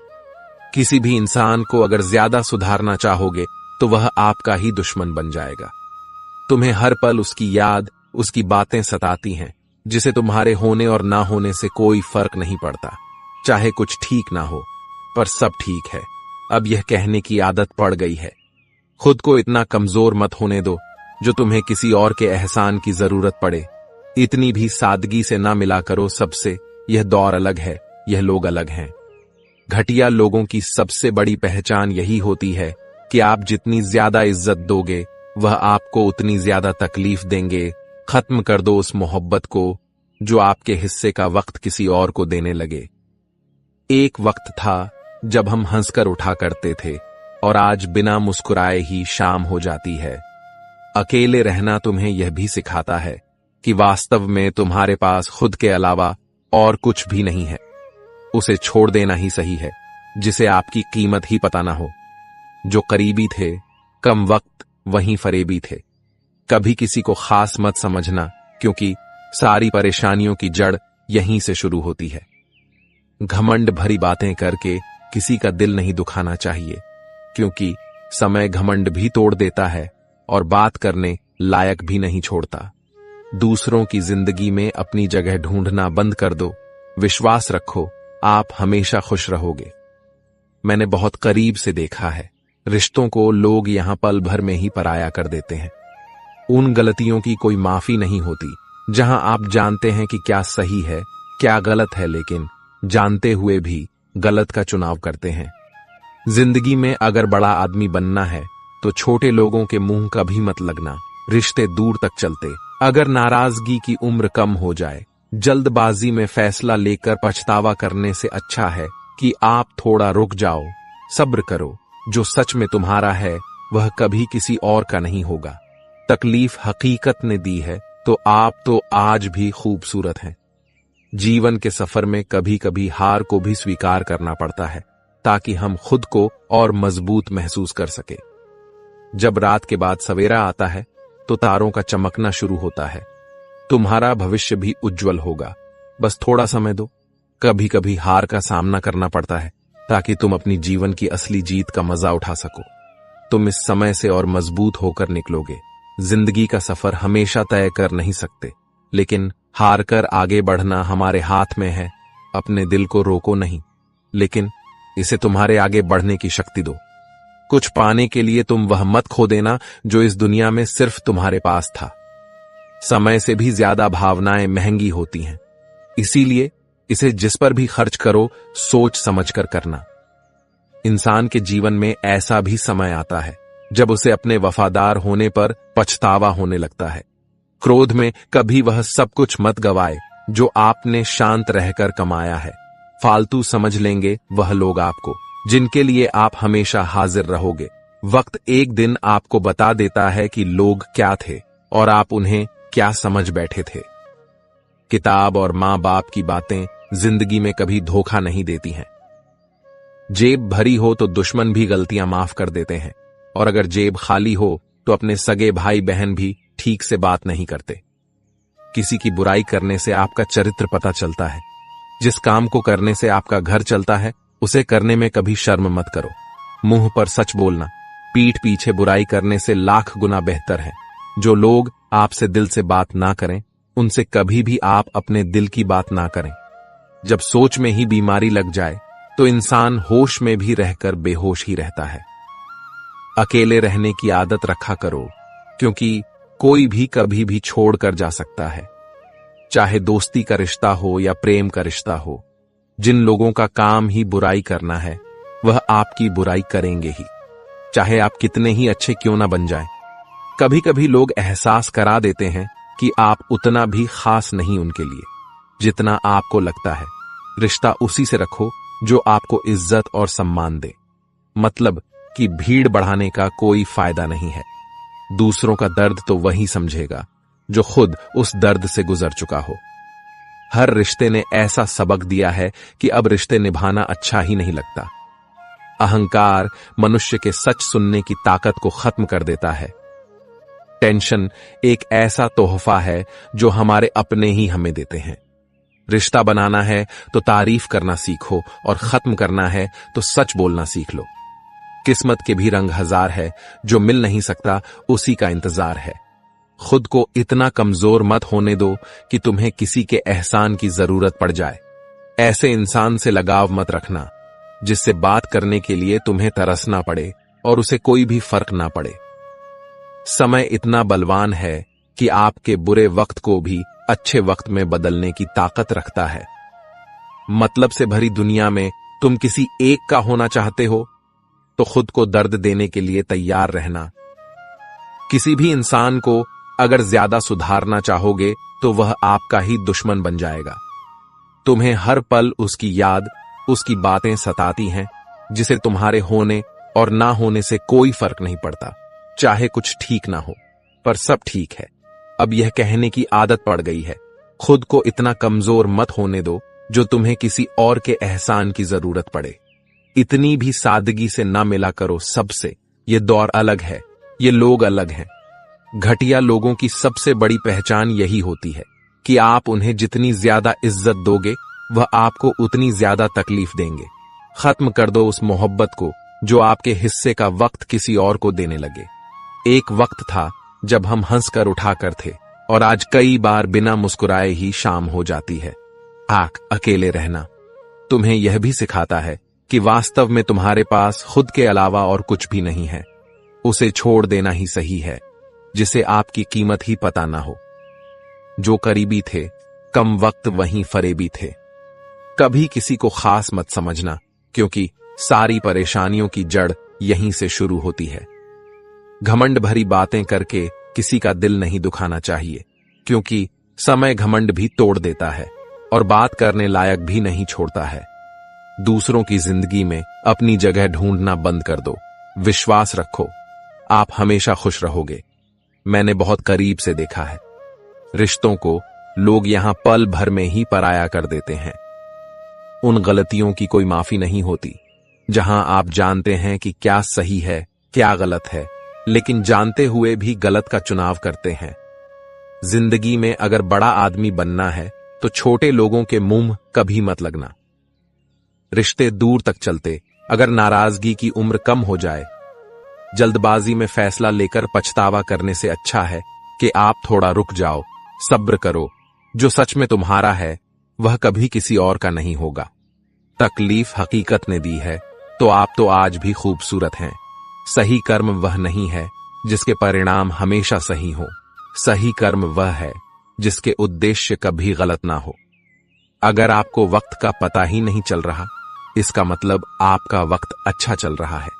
किसी भी इंसान को अगर ज्यादा सुधारना चाहोगे तो वह आपका ही दुश्मन बन जाएगा। तुम्हें हर पल उसकी याद, उसकी बातें सताती हैं, जिसे तुम्हारे होने और ना होने से कोई फर्क नहीं पड़ता। चाहे कुछ ठीक ना हो, पर सब ठीक है। अब यह कहने की आदत पड़ गई है। खुद को इतना कमजोर मत होने दो जो तुम्हें किसी और के एहसान की जरूरत पड़े। इतनी भी सादगी से ना मिला करो सबसे। यह दौर अलग है, यह लोग अलग हैं। घटिया लोगों की सबसे बड़ी पहचान यही होती है कि आप जितनी ज्यादा इज्जत दोगे वह आपको उतनी ज्यादा तकलीफ देंगे। खत्म कर दो उस मोहब्बत को जो आपके हिस्से का वक्त किसी और को देने लगे। एक वक्त था जब हम हंसकर उठा करते थे और आज बिना मुस्कुराए ही शाम हो जाती है। अकेले रहना तुम्हें यह भी सिखाता है कि वास्तव में तुम्हारे पास खुद के अलावा और कुछ भी नहीं है। उसे छोड़ देना ही सही है जिसे आपकी कीमत ही पता ना हो। जो करीबी थे कम वक्त वहीं फरेबी थे। कभी किसी को खास मत समझना, क्योंकि सारी परेशानियों की जड़ यहीं से शुरू होती है। घमंड भरी बातें करके किसी का दिल नहीं दुखाना चाहिए, क्योंकि समय घमंड भी तोड़ देता है और बात करने लायक भी नहीं छोड़ता। दूसरों की जिंदगी में अपनी जगह ढूंढना बंद कर दो। विश्वास रखो, आप हमेशा खुश रहोगे। मैंने बहुत करीब से देखा है, रिश्तों को लोग यहां पल भर में ही पराया कर देते हैं। उन गलतियों की कोई माफी नहीं होती जहां आप जानते हैं कि क्या सही है क्या गलत है, लेकिन जानते हुए भी गलत का चुनाव करते हैं। जिंदगी में अगर बड़ा आदमी बनना है तो छोटे लोगों के मुंह कभी मत लगना, रिश्ते दूर तक चलते। अगर नाराजगी की उम्र कम हो जाए, जल्दबाजी में फैसला लेकर पछतावा करने से अच्छा है कि आप थोड़ा रुक जाओ, सब्र करो। जो सच में तुम्हारा है वह कभी किसी और का नहीं होगा। तकलीफ हकीकत ने दी है तो आप तो आज भी खूबसूरत हैं। जीवन के सफर में कभी कभी हार को भी स्वीकार करना पड़ता है ताकि हम खुद को और मजबूत महसूस कर सके। जब रात के बाद सवेरा आता है तो तारों का चमकना शुरू होता है। तुम्हारा भविष्य भी उज्जवल होगा, बस थोड़ा समय दो। कभी कभी हार का सामना करना पड़ता है ताकि तुम अपनी जीवन की असली जीत का मजा उठा सको। तुम इस समय से और मजबूत होकर निकलोगे। जिंदगी का सफर हमेशा तय कर नहीं सकते, लेकिन हार कर आगे बढ़ना हमारे हाथ में है। अपने दिल को रोको नहीं, लेकिन इसे तुम्हारे आगे बढ़ने की शक्ति दो। कुछ पाने के लिए तुम वह मत खो देना जो इस दुनिया में सिर्फ तुम्हारे पास था। समय से भी ज्यादा भावनाएं महंगी होती हैं, इसीलिए इसे जिस पर भी खर्च करो सोच समझकर करना। इंसान के जीवन में ऐसा भी समय आता है जब उसे अपने वफादार होने पर पछतावा होने लगता है। क्रोध में कभी वह सब कुछ मत गवाए जो आपने शांत रहकर कमाया है। फालतू समझ लेंगे वह लोग आपको जिनके लिए आप हमेशा हाजिर रहोगे। वक्त एक दिन आपको बता देता है कि लोग क्या थे और आप उन्हें क्या समझ बैठे थे। किताब और मां बाप की बातें जिंदगी में कभी धोखा नहीं देती हैं। जेब भरी हो तो दुश्मन भी गलतियां माफ कर देते हैं, और अगर जेब खाली हो तो अपने सगे भाई बहन भी ठीक से बात नहीं करते। किसी की बुराई करने से आपका चरित्र पता चलता है। जिस काम को करने से आपका घर चलता है उसे करने में कभी शर्म मत करो। मुंह पर सच बोलना पीठ पीछे बुराई करने से लाख गुना बेहतर है। जो लोग आपसे दिल से बात ना करें उनसे कभी भी आप अपने दिल की बात ना करें। जब सोच में ही बीमारी लग जाए तो इंसान होश में भी रहकर बेहोश ही रहता है। अकेले रहने की आदत रखा करो, क्योंकि कोई भी कभी भी छोड़ कर जा सकता है। चाहे दोस्ती का रिश्ता हो या प्रेम का रिश्ता हो, जिन लोगों का काम ही बुराई करना है वह आपकी बुराई करेंगे ही, चाहे आप कितने ही अच्छे क्यों ना बन जाएं। कभी कभी लोग एहसास करा देते हैं कि आप उतना भी खास नहीं उनके लिए जितना आपको लगता है। रिश्ता उसी से रखो जो आपको इज्जत और सम्मान दे। मतलब कि भीड़ बढ़ाने का कोई फायदा नहीं है। दूसरों का दर्द तो वही समझेगा जो खुद उस दर्द से गुजर चुका हो। हर रिश्ते ने ऐसा सबक दिया है कि अब रिश्ते निभाना अच्छा ही नहीं लगता। अहंकार मनुष्य के सच सुनने की ताकत को खत्म कर देता है। टेंशन एक ऐसा तोहफा है जो हमारे अपने ही हमें देते हैं। रिश्ता बनाना है तो तारीफ करना सीखो और खत्म करना है तो सच बोलना सीख लो। किस्मत के भी रंग हजार है, जो मिल नहीं सकता उसी का इंतजार है। खुद को इतना कमजोर मत होने दो कि तुम्हें किसी के एहसान की जरूरत पड़ जाए। ऐसे इंसान से लगाव मत रखना जिससे बात करने के लिए तुम्हें तरसना पड़े और उसे कोई भी फर्क ना पड़े। समय इतना बलवान है कि आपके बुरे वक्त को भी अच्छे वक्त में बदलने की ताकत रखता है। मतलब से भरी दुनिया में तुम किसी एक का होना चाहते हो तो खुद को दर्द देने के लिए तैयार रहना। किसी भी इंसान को अगर ज्यादा सुधारना चाहोगे तो वह आपका ही दुश्मन बन जाएगा। तुम्हें हर पल उसकी याद, उसकी बातें सताती हैं, जिसे तुम्हारे होने और ना होने से कोई फर्क नहीं पड़ता। चाहे कुछ ठीक ना हो, पर सब ठीक है। अब यह कहने की आदत पड़ गई है, खुद को इतना कमजोर मत होने दो जो तुम्हें किसी और के एहसान की जरूरत पड़े। इतनी भी सादगी से ना मिला करो सबसे। ये दौर अलग है, ये लोग अलग हैं। घटिया लोगों की सबसे बड़ी पहचान यही होती है कि आप उन्हें जितनी ज्यादा इज्जत दोगे वह आपको उतनी ज्यादा तकलीफ देंगे। खत्म कर दो उस मोहब्बत को जो आपके हिस्से का वक्त किसी और को देने लगे। एक वक्त था जब हम हंसकर उठाकर थे और आज कई बार बिना मुस्कुराए ही शाम हो जाती है। अकेले रहना तुम्हें यह भी सिखाता है कि वास्तव में तुम्हारे पास खुद के अलावा और कुछ भी नहीं है। उसे छोड़ देना ही सही है जिसे आपकी कीमत ही पता ना हो। जो करीबी थे कम वक्त वहीं फरेबी थे। कभी किसी को खास मत समझना, क्योंकि सारी परेशानियों की जड़ यहीं से शुरू होती है। घमंड भरी बातें करके किसी का दिल नहीं दुखाना चाहिए, क्योंकि समय घमंड भी तोड़ देता है और बात करने लायक भी नहीं छोड़ता है। दूसरों की जिंदगी में अपनी जगह ढूंढना बंद कर दो। विश्वास रखो, आप हमेशा खुश रहोगे। मैंने बहुत करीब से देखा है, रिश्तों को लोग यहां पल भर में ही पराया कर देते हैं। उन गलतियों की कोई माफी नहीं होती जहां आप जानते हैं कि क्या सही है क्या गलत है, लेकिन जानते हुए भी गलत का चुनाव करते हैं। जिंदगी में अगर बड़ा आदमी बनना है तो छोटे लोगों के मुंह कभी मत लगना। रिश्ते दूर तक चलते अगर नाराजगी की उम्र कम हो जाए। जल्दबाजी में फैसला लेकर पछतावा करने से अच्छा है कि आप थोड़ा रुक जाओ, सब्र करो। जो सच में तुम्हारा है वह कभी किसी और का नहीं होगा। तकलीफ हकीकत ने दी है तो आप तो आज भी खूबसूरत हैं। सही कर्म वह नहीं है जिसके परिणाम हमेशा सही हो। सही कर्म वह है जिसके उद्देश्य कभी गलत ना हो। अगर आपको वक्त का पता ही नहीं चल रहा, इसका मतलब आपका वक्त अच्छा चल रहा है।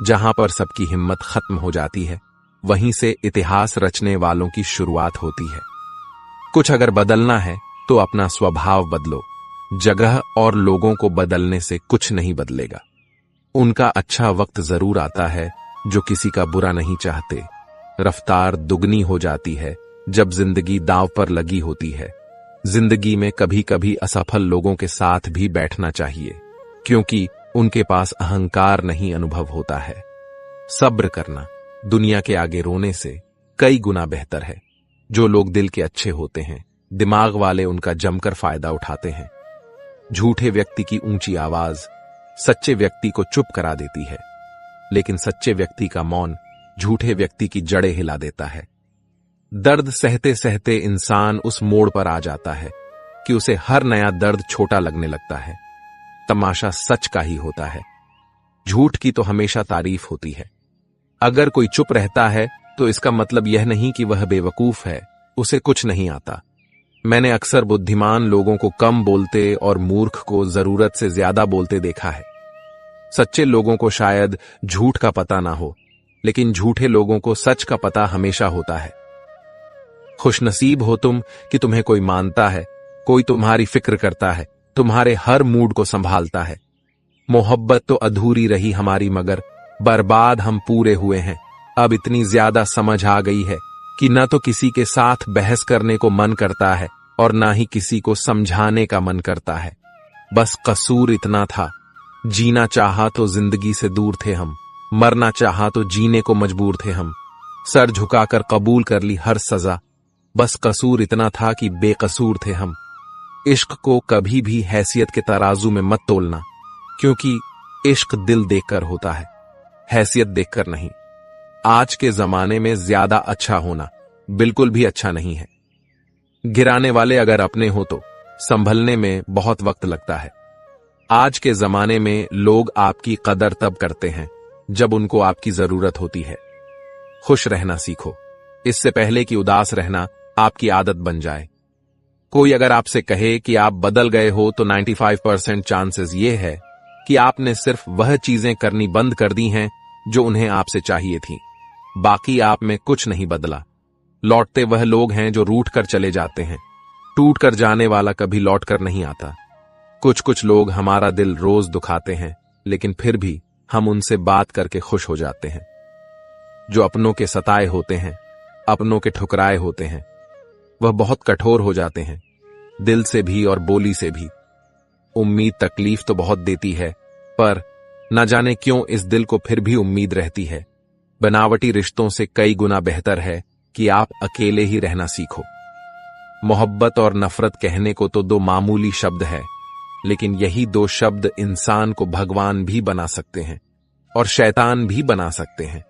जहां पर सबकी हिम्मत खत्म हो जाती है, वहीं से इतिहास रचने वालों की शुरुआत होती है। कुछ अगर बदलना है तो अपना स्वभाव बदलो। जगह और लोगों को बदलने से कुछ नहीं बदलेगा। उनका अच्छा वक्त जरूर आता है जो किसी का बुरा नहीं चाहते। रफ्तार दुगनी हो जाती है जब जिंदगी दांव पर लगी होती है। जिंदगी में कभी कभी असफल लोगों के साथ भी बैठना चाहिए, क्योंकि उनके पास अहंकार नहीं अनुभव होता है। सब्र करना दुनिया के आगे रोने से कई गुना बेहतर है। जो लोग दिल के अच्छे होते हैं, दिमाग वाले उनका जमकर फायदा उठाते हैं। झूठे व्यक्ति की ऊंची आवाज सच्चे व्यक्ति को चुप करा देती है, लेकिन सच्चे व्यक्ति का मौन झूठे व्यक्ति की जड़ें हिला देता है। दर्द सहते सहते इंसान उस मोड़ पर आ जाता है कि उसे हर नया दर्द छोटा लगने लगता है। तमाशा सच का ही होता है, झूठ की तो हमेशा तारीफ होती है। अगर कोई चुप रहता है तो इसका मतलब यह नहीं कि वह बेवकूफ है, उसे कुछ नहीं आता। मैंने अक्सर बुद्धिमान लोगों को कम बोलते और मूर्ख को जरूरत से ज्यादा बोलते देखा है। सच्चे लोगों को शायद झूठ का पता ना हो, लेकिन झूठे लोगों को सच का पता हमेशा होता है। खुशनसीब हो तुम कि तुम्हें कोई मानता है, कोई तुम्हारी फिक्र करता है, तुम्हारे हर मूड को संभालता है। मोहब्बत तो अधूरी रही हमारी, मगर बर्बाद हम पूरे हुए हैं। अब इतनी ज्यादा समझ आ गई है कि न तो किसी के साथ बहस करने को मन करता है और ना ही किसी को समझाने का मन करता है। बस कसूर इतना था, जीना चाहा तो जिंदगी से दूर थे हम, मरना चाहा तो जीने को मजबूर थे हम। सर झुकाकर कबूल कर ली हर सजा, बस कसूर इतना था कि बेकसूर थे हम। इश्क को कभी भी हैसियत के तराजू में मत तोलना, क्योंकि इश्क दिल देखकर होता है, हैसियत देखकर नहीं। आज के जमाने में ज्यादा अच्छा होना बिल्कुल भी अच्छा नहीं है। गिराने वाले अगर अपने हो तो संभलने में बहुत वक्त लगता है। आज के जमाने में लोग आपकी कदर तब करते हैं जब उनको आपकी जरूरत होती है। खुश रहना सीखो, इससे पहले कि उदास रहना आपकी आदत बन जाए। कोई अगर आपसे कहे कि आप बदल गए हो तो 95% चांसेस ये है कि आपने सिर्फ वह चीजें करनी बंद कर दी हैं जो उन्हें आपसे चाहिए थी। बाकी आप में कुछ नहीं बदला। लौटते वह लोग हैं जो रूठ कर चले जाते हैं। टूट कर जाने वाला कभी लौट कर नहीं आता। कुछ लोग हमारा दिल रोज दुखाते हैं, लेकिन फिर भी हम उनसे बात करके खुश हो जाते हैं। जो अपनों के सताए होते हैं, अपनों के ठुकराए होते हैं, वह बहुत कठोर हो जाते हैं, दिल से भी और बोली से भी। उम्मीद तकलीफ तो बहुत देती है, पर न जाने क्यों इस दिल को फिर भी उम्मीद रहती है। बनावटी रिश्तों से कई गुना बेहतर है कि आप अकेले ही रहना सीखो। मोहब्बत और नफरत कहने को तो दो मामूली शब्द है, लेकिन यही दो शब्द इंसान को भगवान भी बना सकते हैं और शैतान भी बना सकते हैं।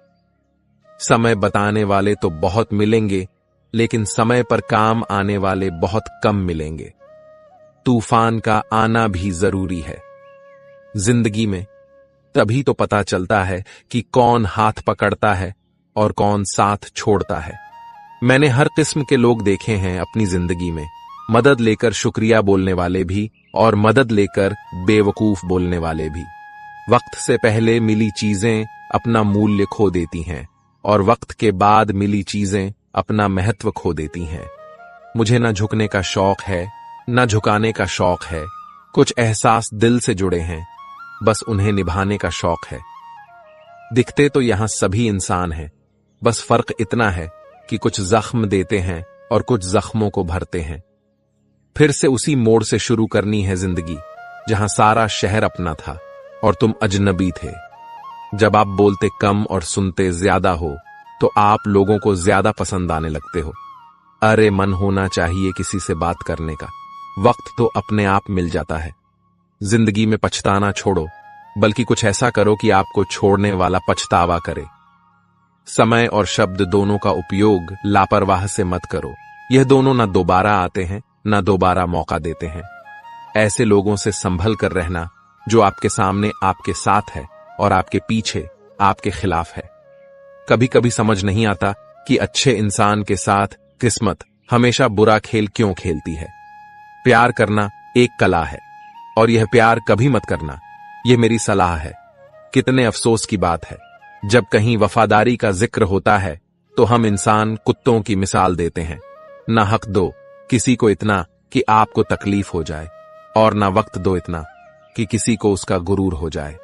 समय बताने वाले तो बहुत मिलेंगे, लेकिन समय पर काम आने वाले बहुत कम मिलेंगे। तूफान का आना भी जरूरी है। जिंदगी में तभी तो पता चलता है कि कौन हाथ पकड़ता है और कौन साथ छोड़ता है। मैंने हर किस्म के लोग देखे हैं अपनी जिंदगी में, मदद लेकर शुक्रिया बोलने वाले भी और मदद लेकर बेवकूफ बोलने वाले भी। वक्त से पहले मिली चीजें अपना मूल्य खो देती हैं और वक्त के बाद मिली चीजें अपना महत्व खो देती हैं। मुझे न झुकने का शौक है, न झुकाने का शौक है। कुछ एहसास दिल से जुड़े हैं, बस उन्हें निभाने का शौक है। दिखते तो यहां सभी इंसान हैं, बस फर्क इतना है कि कुछ जख्म देते हैं और कुछ जख्मों को भरते हैं। फिर से उसी मोड़ से शुरू करनी है जिंदगी, जहां सारा शहर अपना था और तुम अजनबी थे। जब आप बोलते कम और सुनते ज्यादा हो, तो आप लोगों को ज्यादा पसंद आने लगते हो। अरे मन होना चाहिए किसी से बात करने का, वक्त तो अपने आप मिल जाता है। जिंदगी में पछताना छोड़ो, बल्कि कुछ ऐसा करो कि आपको छोड़ने वाला पछतावा करे। समय और शब्द दोनों का उपयोग लापरवाह से मत करो। यह दोनों न दोबारा आते हैं, न दोबारा मौका देते हैं। ऐसे लोगों से संभल कर रहना जो आपके सामने आपके साथ है और आपके पीछे आपके खिलाफ है। कभी कभी समझ नहीं आता कि अच्छे इंसान के साथ किस्मत हमेशा बुरा खेल क्यों खेलती है। प्यार करना एक कला है, और यह प्यार कभी मत करना, यह मेरी सलाह है। कितने अफसोस की बात है, जब कहीं वफादारी का जिक्र होता है तो हम इंसान कुत्तों की मिसाल देते हैं। ना हक दो किसी को इतना कि आपको तकलीफ हो जाए, और ना वक्त दो इतना कि किसी को उसका गुरूर हो जाए।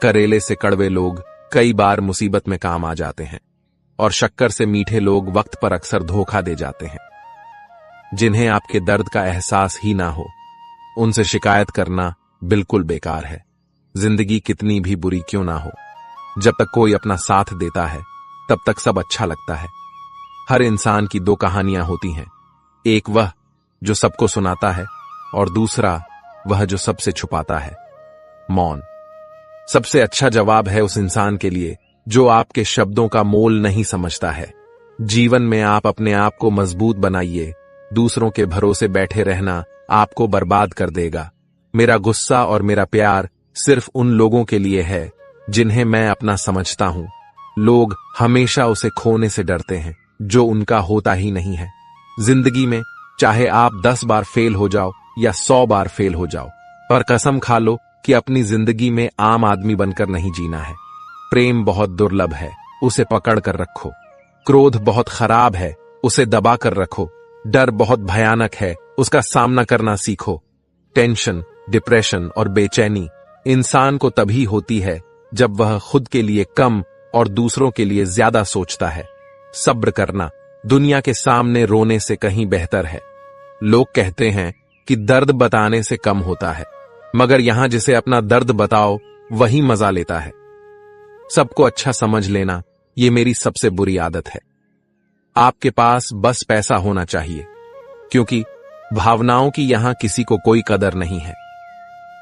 करेले से कड़वे लोग कई बार मुसीबत में काम आ जाते हैं, और शक्कर से मीठे लोग वक्त पर अक्सर धोखा दे जाते हैं। जिन्हें आपके दर्द का एहसास ही ना हो, उनसे शिकायत करना बिल्कुल बेकार है। जिंदगी कितनी भी बुरी क्यों ना हो, जब तक कोई अपना साथ देता है तब तक सब अच्छा लगता है। हर इंसान की दो कहानियां होती हैं, एक वह जो सबको सुनाता है, और दूसरा वह जो सबसे छुपाता है। मौन सबसे अच्छा जवाब है उस इंसान के लिए जो आपके शब्दों का मोल नहीं समझता है। जीवन में आप अपने आप को मजबूत बनाइए, दूसरों के भरोसे बैठे रहना आपको बर्बाद कर देगा। मेरा गुस्सा और मेरा प्यार सिर्फ उन लोगों के लिए है जिन्हें मैं अपना समझता हूं। लोग हमेशा उसे खोने से डरते हैं जो उनका होता ही नहीं है। जिंदगी में चाहे आप 10 बार फेल हो जाओ या 100 बार फेल हो जाओ, पर कसम खा लो कि अपनी जिंदगी में आम आदमी बनकर नहीं जीना है। प्रेम बहुत दुर्लभ है, उसे पकड़ कर रखो। क्रोध बहुत खराब है, उसे दबा कर रखो। डर बहुत भयानक है, उसका सामना करना सीखो। टेंशन, डिप्रेशन और बेचैनी इंसान को तभी होती है जब वह खुद के लिए कम और दूसरों के लिए ज्यादा सोचता है। सब्र करना दुनिया के सामने रोने से कहीं बेहतर है। लोग कहते हैं कि दर्द बताने से कम होता है, मगर यहां जिसे अपना दर्द बताओ वही मजा लेता है। सबको अच्छा समझ लेना ये मेरी सबसे बुरी आदत है। आपके पास बस पैसा होना चाहिए, क्योंकि भावनाओं की यहां किसी को कोई कदर नहीं है।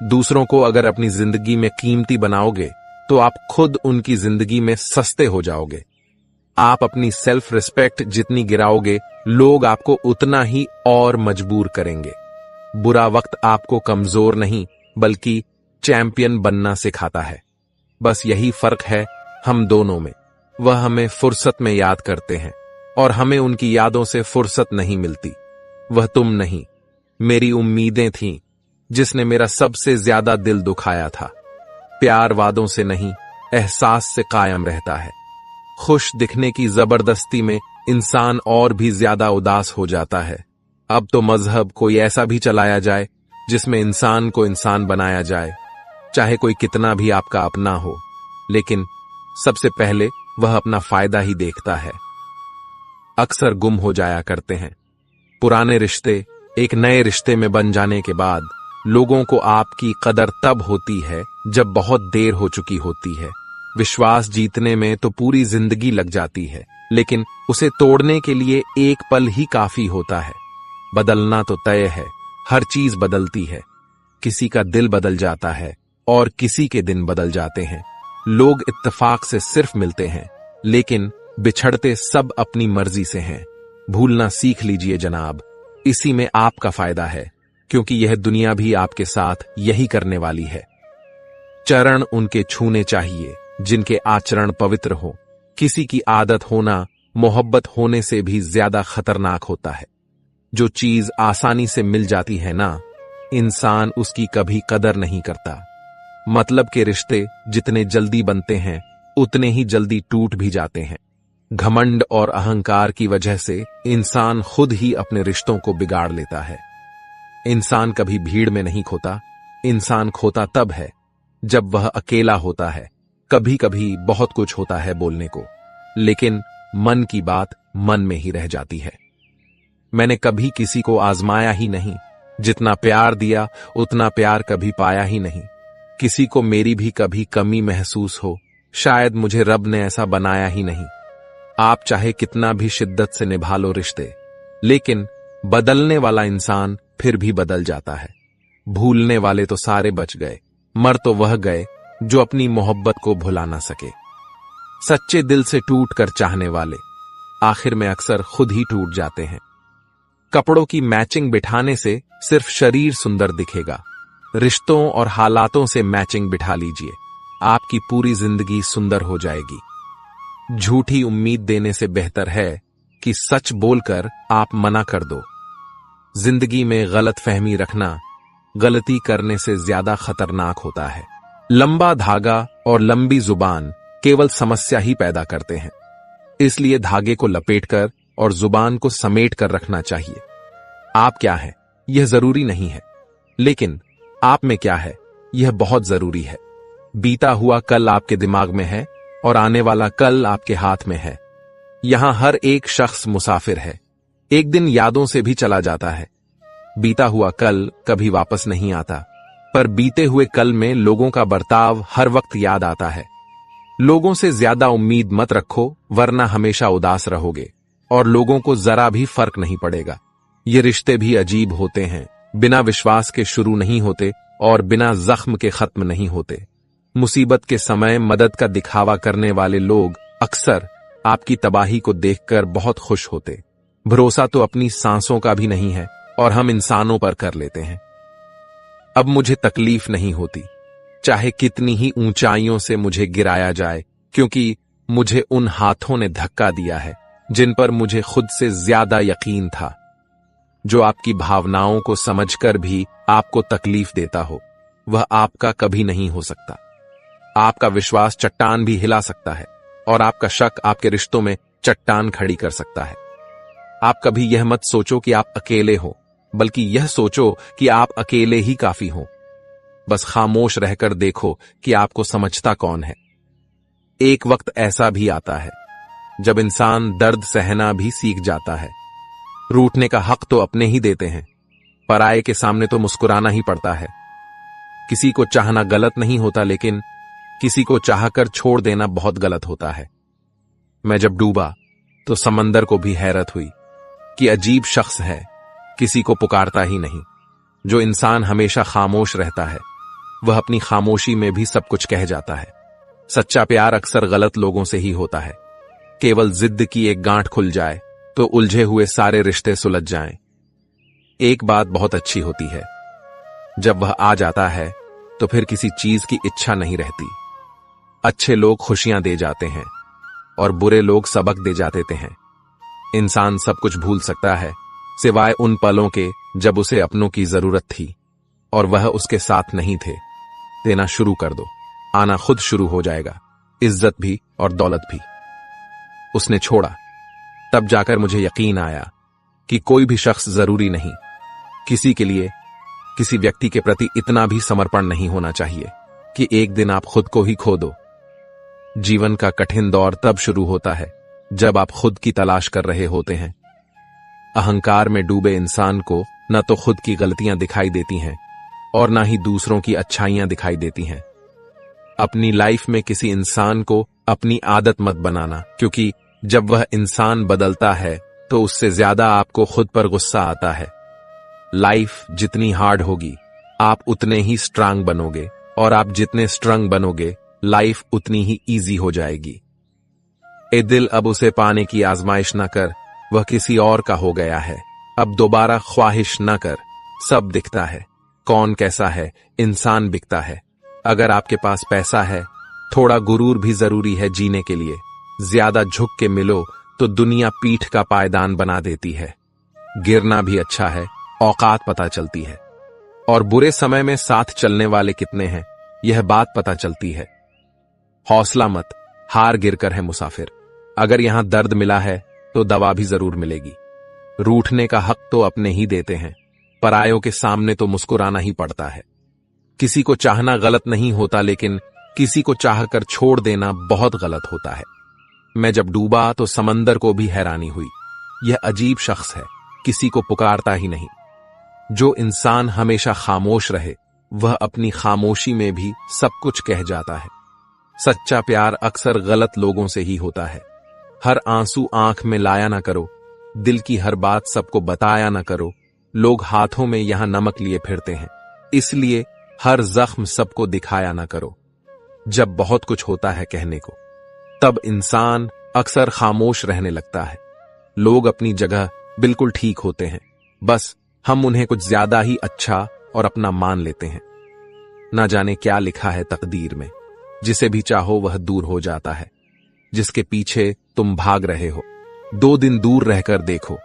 दूसरों को अगर अपनी जिंदगी में कीमती बनाओगे तो आप खुद उनकी जिंदगी में सस्ते हो जाओगे। आप अपनी सेल्फ रिस्पेक्ट जितनी गिराओगे, लोग आपको उतना ही और मजबूर करेंगे। बुरा वक्त आपको कमजोर नहीं बल्कि चैंपियन बनना सिखाता है। बस यही फर्क है हम दोनों में। वह हमें फुर्सत में याद करते हैं और हमें उनकी यादों से फुर्सत नहीं मिलती। वह तुम नहीं, मेरी उम्मीदें थीं, जिसने मेरा सबसे ज्यादा दिल दुखाया था। प्यार वादों से नहीं, एहसास से कायम रहता है। खुश दिखने की जबरदस्ती में इंसान और भी ज्यादा उदास हो जाता है। अब तो मजहब कोई ऐसा भी चलाया जाए जिसमें इंसान को इंसान बनाया जाए, चाहे कोई कितना भी आपका अपना हो, लेकिन सबसे पहले वह अपना फायदा ही देखता है। अक्सर गुम हो जाया करते हैं। पुराने रिश्ते एक नए रिश्ते में बन जाने के बाद लोगों को आपकी कदर तब होती है जब बहुत देर हो चुकी होती है। विश्वास जीतने में तो पूरी जिंदगी लग जाती है, लेकिन उसे तोड़ने के लिए एक पल ही काफी होता है। बदलना तो तय है, हर चीज बदलती है। किसी का दिल बदल जाता है और किसी के दिन बदल जाते हैं। लोग इत्तेफाक से सिर्फ मिलते हैं, लेकिन बिछड़ते सब अपनी मर्जी से हैं। भूलना सीख लीजिए जनाब, इसी में आपका फायदा है, क्योंकि यह दुनिया भी आपके साथ यही करने वाली है। चरण उनके छूने चाहिए जिनके आचरण पवित्र हो। किसी की आदत होना मोहब्बत होने से भी ज्यादा खतरनाक होता है। जो चीज आसानी से मिल जाती है ना, इंसान उसकी कभी कदर नहीं करता। मतलब के रिश्ते जितने जल्दी बनते हैं उतने ही जल्दी टूट भी जाते हैं। घमंड और अहंकार की वजह से इंसान खुद ही अपने रिश्तों को बिगाड़ लेता है। इंसान कभी भीड़ में नहीं खोता, इंसान खोता तब है जब वह अकेला होता है। कभी कभी बहुत कुछ होता है बोलने को, लेकिन मन की बात मन में ही रह जाती है। मैंने कभी किसी को आजमाया ही नहीं, जितना प्यार दिया उतना प्यार कभी पाया ही नहीं। किसी को मेरी भी कभी कमी महसूस हो, शायद मुझे रब ने ऐसा बनाया ही नहीं। आप चाहे कितना भी शिद्दत से निभा लो रिश्ते, लेकिन बदलने वाला इंसान फिर भी बदल जाता है। भूलने वाले तो सारे बच गए, मर तो वह गए जो अपनी मोहब्बत को भुला ना सके। सच्चे दिल से टूट कर चाहने वाले आखिर में अक्सर खुद ही टूट जाते हैं। कपड़ों की मैचिंग बिठाने से सिर्फ शरीर सुंदर दिखेगा, रिश्तों और हालातों से मैचिंग बिठा लीजिए, आपकी पूरी जिंदगी सुंदर हो जाएगी। झूठी उम्मीद देने से बेहतर है कि सच बोलकर आप मना कर दो। जिंदगी में गलत फहमी रखना गलती करने से ज्यादा खतरनाक होता है। लंबा धागा और लंबी जुबान केवल समस्या ही पैदा करते हैं, इसलिए धागे को लपेटकर और जुबान को समेट कर रखना चाहिए। आप क्या हैं यह जरूरी नहीं है, लेकिन आप में क्या है यह बहुत जरूरी है। बीता हुआ कल आपके दिमाग में है और आने वाला कल आपके हाथ में है। यहां हर एक शख्स मुसाफिर है, एक दिन यादों से भी चला जाता है। बीता हुआ कल कभी वापस नहीं आता, पर बीते हुए कल में लोगों का बर्ताव हर वक्त याद आता है। लोगों से ज्यादा उम्मीद मत रखो, वरना हमेशा उदास रहोगे और लोगों को जरा भी फर्क नहीं पड़ेगा। ये रिश्ते भी अजीब होते हैं, बिना विश्वास के शुरू नहीं होते और बिना जख्म के खत्म नहीं होते। मुसीबत के समय मदद का दिखावा करने वाले लोग अक्सर आपकी तबाही को देखकर बहुत खुश होते। भरोसा तो अपनी सांसों का भी नहीं है और हम इंसानों पर कर लेते हैं। अब मुझे तकलीफ नहीं होती, चाहे कितनी ही ऊंचाइयों से मुझे गिराया जाए, क्योंकि मुझे उन हाथों ने धक्का दिया है जिन पर मुझे खुद से ज्यादा यकीन था। जो आपकी भावनाओं को समझकर भी आपको तकलीफ देता हो, वह आपका कभी नहीं हो सकता। आपका विश्वास चट्टान भी हिला सकता है और आपका शक आपके रिश्तों में चट्टान खड़ी कर सकता है। आप कभी यह मत सोचो कि आप अकेले हो, बल्कि यह सोचो कि आप अकेले ही काफी हो। बस खामोश रहकर देखो कि आपको समझता कौन है। एक वक्त ऐसा भी आता है जब इंसान दर्द सहना भी सीख जाता है। रूठने का हक तो अपने ही देते हैं, पराये के सामने तो मुस्कुराना ही पड़ता है। किसी को चाहना गलत नहीं होता, लेकिन किसी को चाहकर छोड़ देना बहुत गलत होता है। मैं जब डूबा तो समंदर को भी हैरत हुई कि अजीब शख्स है, किसी को पुकारता ही नहीं। जो इंसान हमेशा खामोश रहता है वह अपनी खामोशी में भी सब कुछ कह जाता है। सच्चा प्यार अक्सर गलत लोगों से ही होता है। केवल जिद की एक गांठ खुल जाए तो उलझे हुए सारे रिश्ते सुलझ जाएं। एक बात बहुत अच्छी होती है, जब वह आ जाता है तो फिर किसी चीज की इच्छा नहीं रहती। अच्छे लोग खुशियां दे जाते हैं और बुरे लोग सबक दे जाते हैं। इंसान सब कुछ भूल सकता है सिवाय उन पलों के जब उसे अपनों की जरूरत थी और वह उसके साथ नहीं थे। देना शुरू कर दो, आना खुद शुरू हो जाएगा, इज्जत भी और दौलत भी। उसने छोड़ा, तब जाकर मुझे यकीन आया कि कोई भी शख्स जरूरी नहीं। किसी के लिए, किसी व्यक्ति के प्रति इतना भी समर्पण नहीं होना चाहिए कि एक दिन आप खुद को ही खो दो। जीवन का कठिन दौर तब शुरू होता है जब आप खुद की तलाश कर रहे होते हैं। अहंकार में डूबे इंसान को न तो खुद की गलतियां दिखाई देती हैं और ना ही दूसरों की अच्छाइयां दिखाई देती हैं। अपनी लाइफ में किसी इंसान को अपनी आदत मत बनाना, क्योंकि जब वह इंसान बदलता है तो उससे ज्यादा आपको खुद पर गुस्सा आता है। लाइफ जितनी हार्ड होगी आप उतने ही स्ट्रांग बनोगे और आप जितने स्ट्रांग बनोगे लाइफ उतनी ही इजी हो जाएगी। ए दिल, अब उसे पाने की आजमाइश न कर, वह किसी और का हो गया है। अब दोबारा ख्वाहिश न कर, सब दिखता है। कौन कैसा है, इंसान बिकता है। अगर आपके पास पैसा है, थोड़ा गुरूर भी जरूरी है जीने के लिए। ज्यादा झुक के मिलो तो दुनिया पीठ का पायदान बना देती है। गिरना भी अच्छा है, औकात पता चलती है। और बुरे समय में साथ चलने वाले कितने हैं, यह बात पता चलती है। हौसला मत, हार गिरकर है मुसाफिर। अगर यहां दर्द मिला है तो दवा भी जरूर मिलेगी। रूठने का हक तो अपने ही देते हैं, परायों के सामने तो मुस्कुराना ही पड़ता है। किसी को चाहना गलत नहीं होता, लेकिन किसी को चाहकर छोड़ देना बहुत गलत होता है। मैं जब डूबा तो समंदर को भी हैरानी हुई। यह अजीब शख्स है, किसी को पुकारता ही नहीं। जो इंसान हमेशा खामोश रहे वह अपनी खामोशी में भी सब कुछ कह जाता है। सच्चा प्यार अक्सर गलत लोगों से ही होता है। हर आंसू आंख में लाया ना करो, दिल की हर बात सबको बताया ना करो। लोग हाथों में यहां नमक लिए फिरते हैं, इसलिए हर जख्म सबको दिखाया ना करो। जब बहुत कुछ होता है कहने को, तब इंसान अक्सर खामोश रहने लगता है। लोग अपनी जगह बिल्कुल ठीक होते हैं, बस हम उन्हें कुछ ज्यादा ही अच्छा और अपना मान लेते हैं। ना जाने क्या लिखा है तकदीर में, जिसे भी चाहो वह दूर हो जाता है। जिसके पीछे तुम भाग रहे हो, 2 दिन दूर रहकर देखो।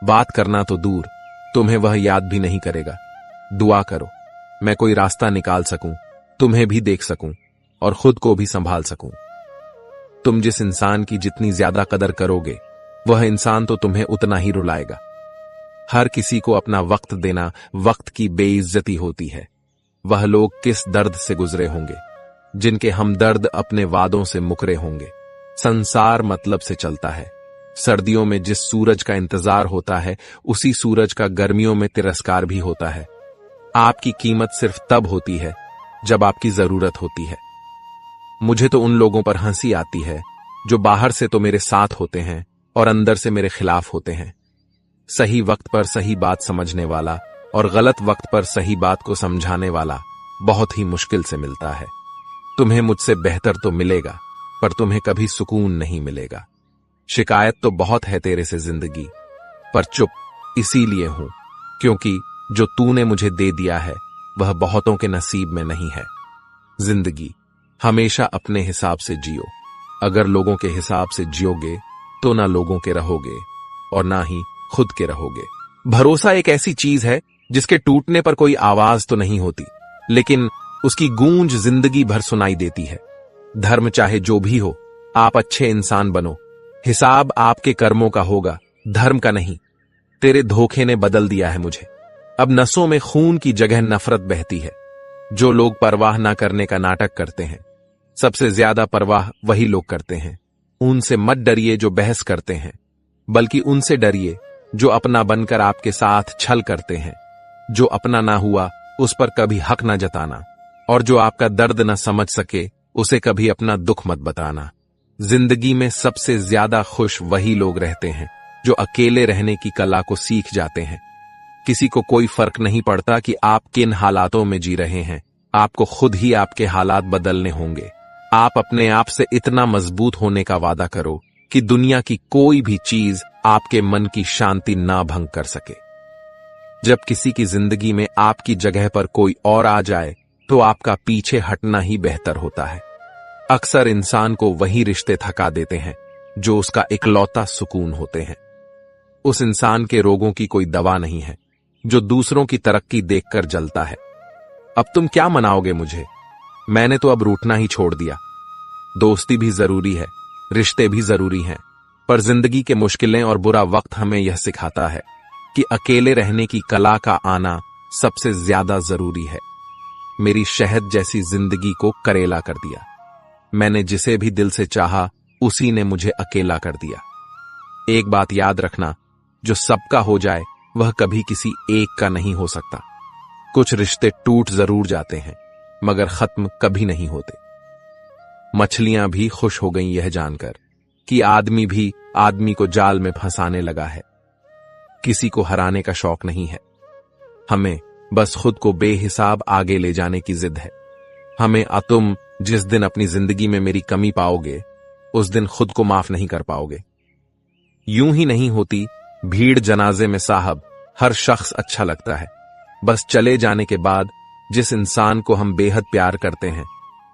बात करना तो दूर, तुम्हें वह याद भी नहीं करेगा। दुआ करो मैं कोई रास्ता निकाल सकूं, तुम्हें भी देख सकूं और खुद को भी संभाल सकूं। तुम जिस इंसान की जितनी ज्यादा कदर करोगे, वह इंसान तो तुम्हें उतना ही रुलाएगा। हर किसी को अपना वक्त देना वक्त की बेइज्जती होती है। वह लोग किस दर्द से गुजरे होंगे, जिनके हमदर्द अपने वादों से मुकरे होंगे। संसार मतलब से चलता है। सर्दियों में जिस सूरज का इंतजार होता है, उसी सूरज का गर्मियों में तिरस्कार भी होता है। आपकी कीमत सिर्फ तब होती है जब आपकी जरूरत होती है। मुझे तो उन लोगों पर हंसी आती है जो बाहर से तो मेरे साथ होते हैं और अंदर से मेरे खिलाफ होते हैं। सही वक्त पर सही बात समझने वाला और गलत वक्त पर सही बात को समझाने वाला बहुत ही मुश्किल से मिलता है। तुम्हें मुझसे बेहतर तो मिलेगा, पर तुम्हें कभी सुकून नहीं मिलेगा। शिकायत तो बहुत है तेरे से जिंदगी, पर चुप इसीलिए हूं क्योंकि जो तूने मुझे दे दिया है वह बहुतों के नसीब में नहीं है। जिंदगी हमेशा अपने हिसाब से जियो। अगर लोगों के हिसाब से जियोगे तो ना लोगों के रहोगे और ना ही खुद के रहोगे। भरोसा एक ऐसी चीज है जिसके टूटने पर कोई आवाज तो नहीं होती, लेकिन उसकी गूंज जिंदगी भर सुनाई देती है। धर्म चाहे जो भी हो, आप अच्छे इंसान बनो। हिसाब आपके कर्मों का होगा, धर्म का नहीं। तेरे धोखे ने बदल दिया है मुझे। अब नसों में खून की जगह नफरत बहती है। जो लोग परवाह ना करने का नाटक करते हैं, सबसे ज्यादा परवाह वही लोग करते हैं। उनसे मत डरिए जो बहस करते हैं, बल्कि उनसे डरिए जो अपना बनकर आपके साथ छल करते हैं। जो अपना ना हुआ उस पर कभी हक ना जताना, और जो आपका दर्द न समझ सके उसे कभी अपना दुख मत बताना। जिंदगी में सबसे ज्यादा खुश वही लोग रहते हैं जो अकेले रहने की कला को सीख जाते हैं। किसी को कोई फर्क नहीं पड़ता कि आप किन हालातों में जी रहे हैं, आपको खुद ही आपके हालात बदलने होंगे। आप अपने आप से इतना मजबूत होने का वादा करो कि दुनिया की कोई भी चीज आपके मन की शांति ना भंग कर सके। जब किसी की जिंदगी में आपकी जगह पर कोई और आ जाए तो आपका पीछे हटना ही बेहतर होता है। अक्सर इंसान को वही रिश्ते थका देते हैं जो उसका इकलौता सुकून होते हैं। उस इंसान के रोगों की कोई दवा नहीं है जो दूसरों की तरक्की देखकर जलता है। अब तुम क्या मनाओगे मुझे? मैंने तो अब रूठना ही छोड़ दिया। दोस्ती भी जरूरी है, रिश्ते भी जरूरी हैं, पर जिंदगी के मुश्किलें और बुरा वक्त हमें यह सिखाता है कि अकेले रहने की कला का आना सबसे ज्यादा जरूरी है। मेरी शहद जैसी जिंदगी को करेला कर दिया। मैंने जिसे भी दिल से चाहा उसी ने मुझे अकेला कर दिया। एक बात याद रखना, जो सबका हो जाए वह कभी किसी एक का नहीं हो सकता। कुछ रिश्ते टूट जरूर जाते हैं मगर खत्म कभी नहीं होते। मछलियां भी खुश हो गईं यह जानकर कि आदमी भी आदमी को जाल में फंसाने लगा है। किसी को हराने का शौक नहीं है, हमें बस खुद को बेहिसाब आगे ले जाने की जिद है। हमें तुम जिस दिन अपनी जिंदगी में मेरी कमी पाओगे उस दिन खुद को माफ नहीं कर पाओगे। यूं ही नहीं होती भीड़ जनाजे में साहब, हर शख्स अच्छा लगता है। बस चले जाने के बाद जिस इंसान को हम बेहद प्यार करते हैं,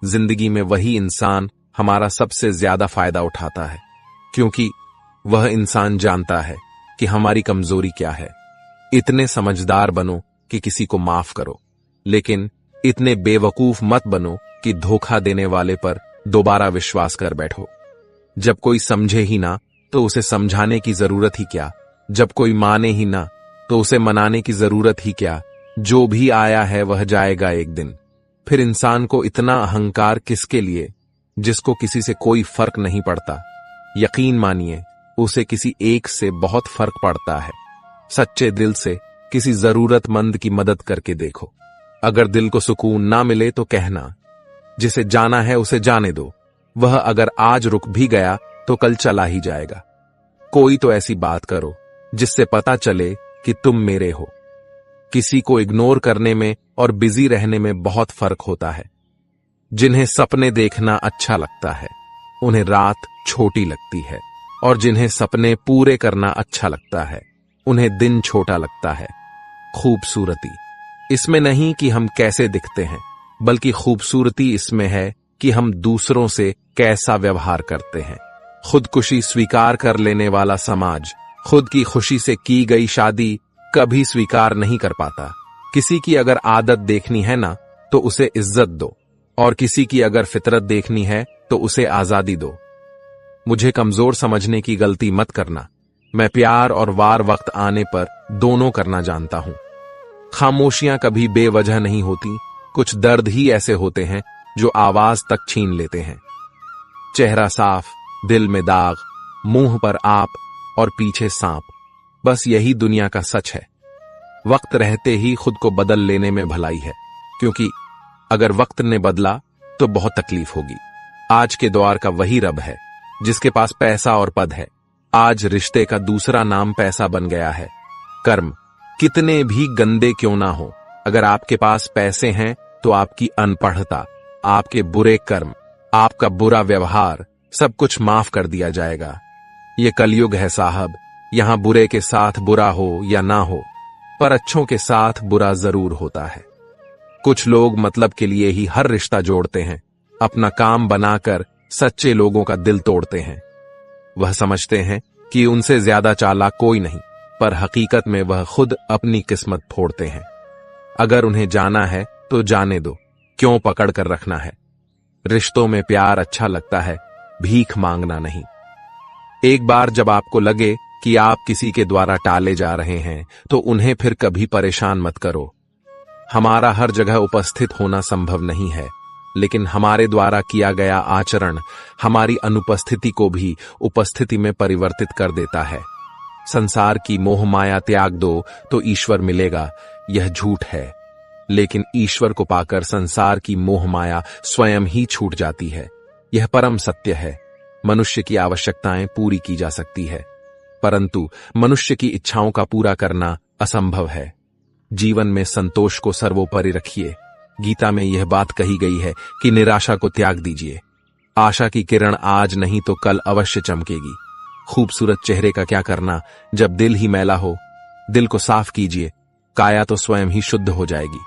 जिंदगी में वही इंसान हमारा सबसे ज्यादा फायदा उठाता है, क्योंकि वह इंसान जानता है कि हमारी कमजोरी क्या है। इतने समझदार बनो कि किसी को माफ करो, लेकिन इतने बेवकूफ मत बनो कि धोखा देने वाले पर दोबारा विश्वास कर बैठो। जब कोई समझे ही ना तो उसे समझाने की जरूरत ही क्या, जब कोई माने ही ना तो उसे मनाने की जरूरत ही क्या। जो भी आया है वह जाएगा एक दिन। फिर इंसान को इतना अहंकार किसके लिए जिसको किसी से कोई फर्क नहीं पड़ता। यकीन मानिए उसे किसी एक से बहुत फर्क पड़ता है। सच्चे दिल से किसी जरूरतमंद की मदद करके देखो। अगर दिल को सुकून ना मिले तो कहना, जिसे जाना है उसे जाने दो। वह अगर आज रुक भी गया तो कल चला ही जाएगा। कोई तो ऐसी बात करो जिससे पता चले कि तुम मेरे हो। किसी को इग्नोर करने में और बिजी रहने में बहुत फर्क होता है। जिन्हें सपने देखना अच्छा लगता है उन्हें रात छोटी लगती है, और जिन्हें सपने पूरे करना अच्छा लगता है उन्हें दिन छोटा लगता है। खूबसूरती इसमें नहीं कि हम कैसे दिखते हैं, बल्कि खूबसूरती इसमें है कि हम दूसरों से कैसा व्यवहार करते हैं। खुदकुशी स्वीकार कर लेने वाला समाज खुद की खुशी से की गई शादी कभी स्वीकार नहीं कर पाता। किसी की अगर आदत देखनी है ना तो उसे इज्जत दो, और किसी की अगर फितरत देखनी है तो उसे आजादी दो। मुझे कमजोर समझने की गलती मत करना। मैं प्यार और वार वक्त आने पर दोनों करना जानता हूं। खामोशियां कभी बेवजह नहीं होती। कुछ दर्द ही ऐसे होते हैं जो आवाज तक छीन लेते हैं। चेहरा साफ, दिल में दाग, मुंह पर आप और पीछे सांप, बस यही दुनिया का सच है। वक्त रहते ही खुद को बदल लेने में भलाई है, क्योंकि अगर वक्त ने बदला तो बहुत तकलीफ होगी। आज के दौर का वही रब है जिसके पास पैसा और पद है। आज रिश्ते का दूसरा नाम पैसा बन गया है। कर्म कितने भी गंदे क्यों ना हो, अगर आपके पास पैसे हैं तो आपकी अनपढ़ता, आपके बुरे कर्म, आपका बुरा व्यवहार, सब कुछ माफ कर दिया जाएगा। ये कलयुग है साहब, यहां बुरे के साथ बुरा हो या ना हो, पर अच्छों के साथ बुरा जरूर होता है। कुछ लोग मतलब के लिए ही हर रिश्ता जोड़ते हैं, अपना काम बनाकर सच्चे लोगों का दिल तोड़ते हैं। वह समझते हैं कि उनसे ज्यादा चालाक कोई नहीं, पर हकीकत में वह खुद अपनी किस्मत फोड़ते हैं। अगर उन्हें जाना है तो जाने दो, क्यों पकड़ कर रखना है। रिश्तों में प्यार अच्छा लगता है, भीख मांगना नहीं। एक बार जब आपको लगे कि आप किसी के द्वारा टाले जा रहे हैं तो उन्हें फिर कभी परेशान मत करो। हमारा हर जगह उपस्थित होना संभव नहीं है, लेकिन हमारे द्वारा किया गया आचरण हमारी अनुपस्थिति को भी उपस्थिति में परिवर्तित कर देता है। संसार की मोह माया त्याग दो तो ईश्वर मिलेगा, यह झूठ है। लेकिन ईश्वर को पाकर संसार की मोह माया स्वयं ही छूट जाती है। यह परम सत्य है। मनुष्य की आवश्यकताएं पूरी की जा सकती है, परंतु मनुष्य की इच्छाओं का पूरा करना असंभव है। जीवन में संतोष को सर्वोपरि रखिए। गीता में यह बात कही गई है कि निराशा को त्याग दीजिए। आशा की किरण आज नहीं तो कल अवश्य चमकेगी। खूबसूरत चेहरे का क्या करना जब दिल ही मैला हो। दिल को साफ कीजिए, काया तो स्वयं ही शुद्ध हो जाएगी।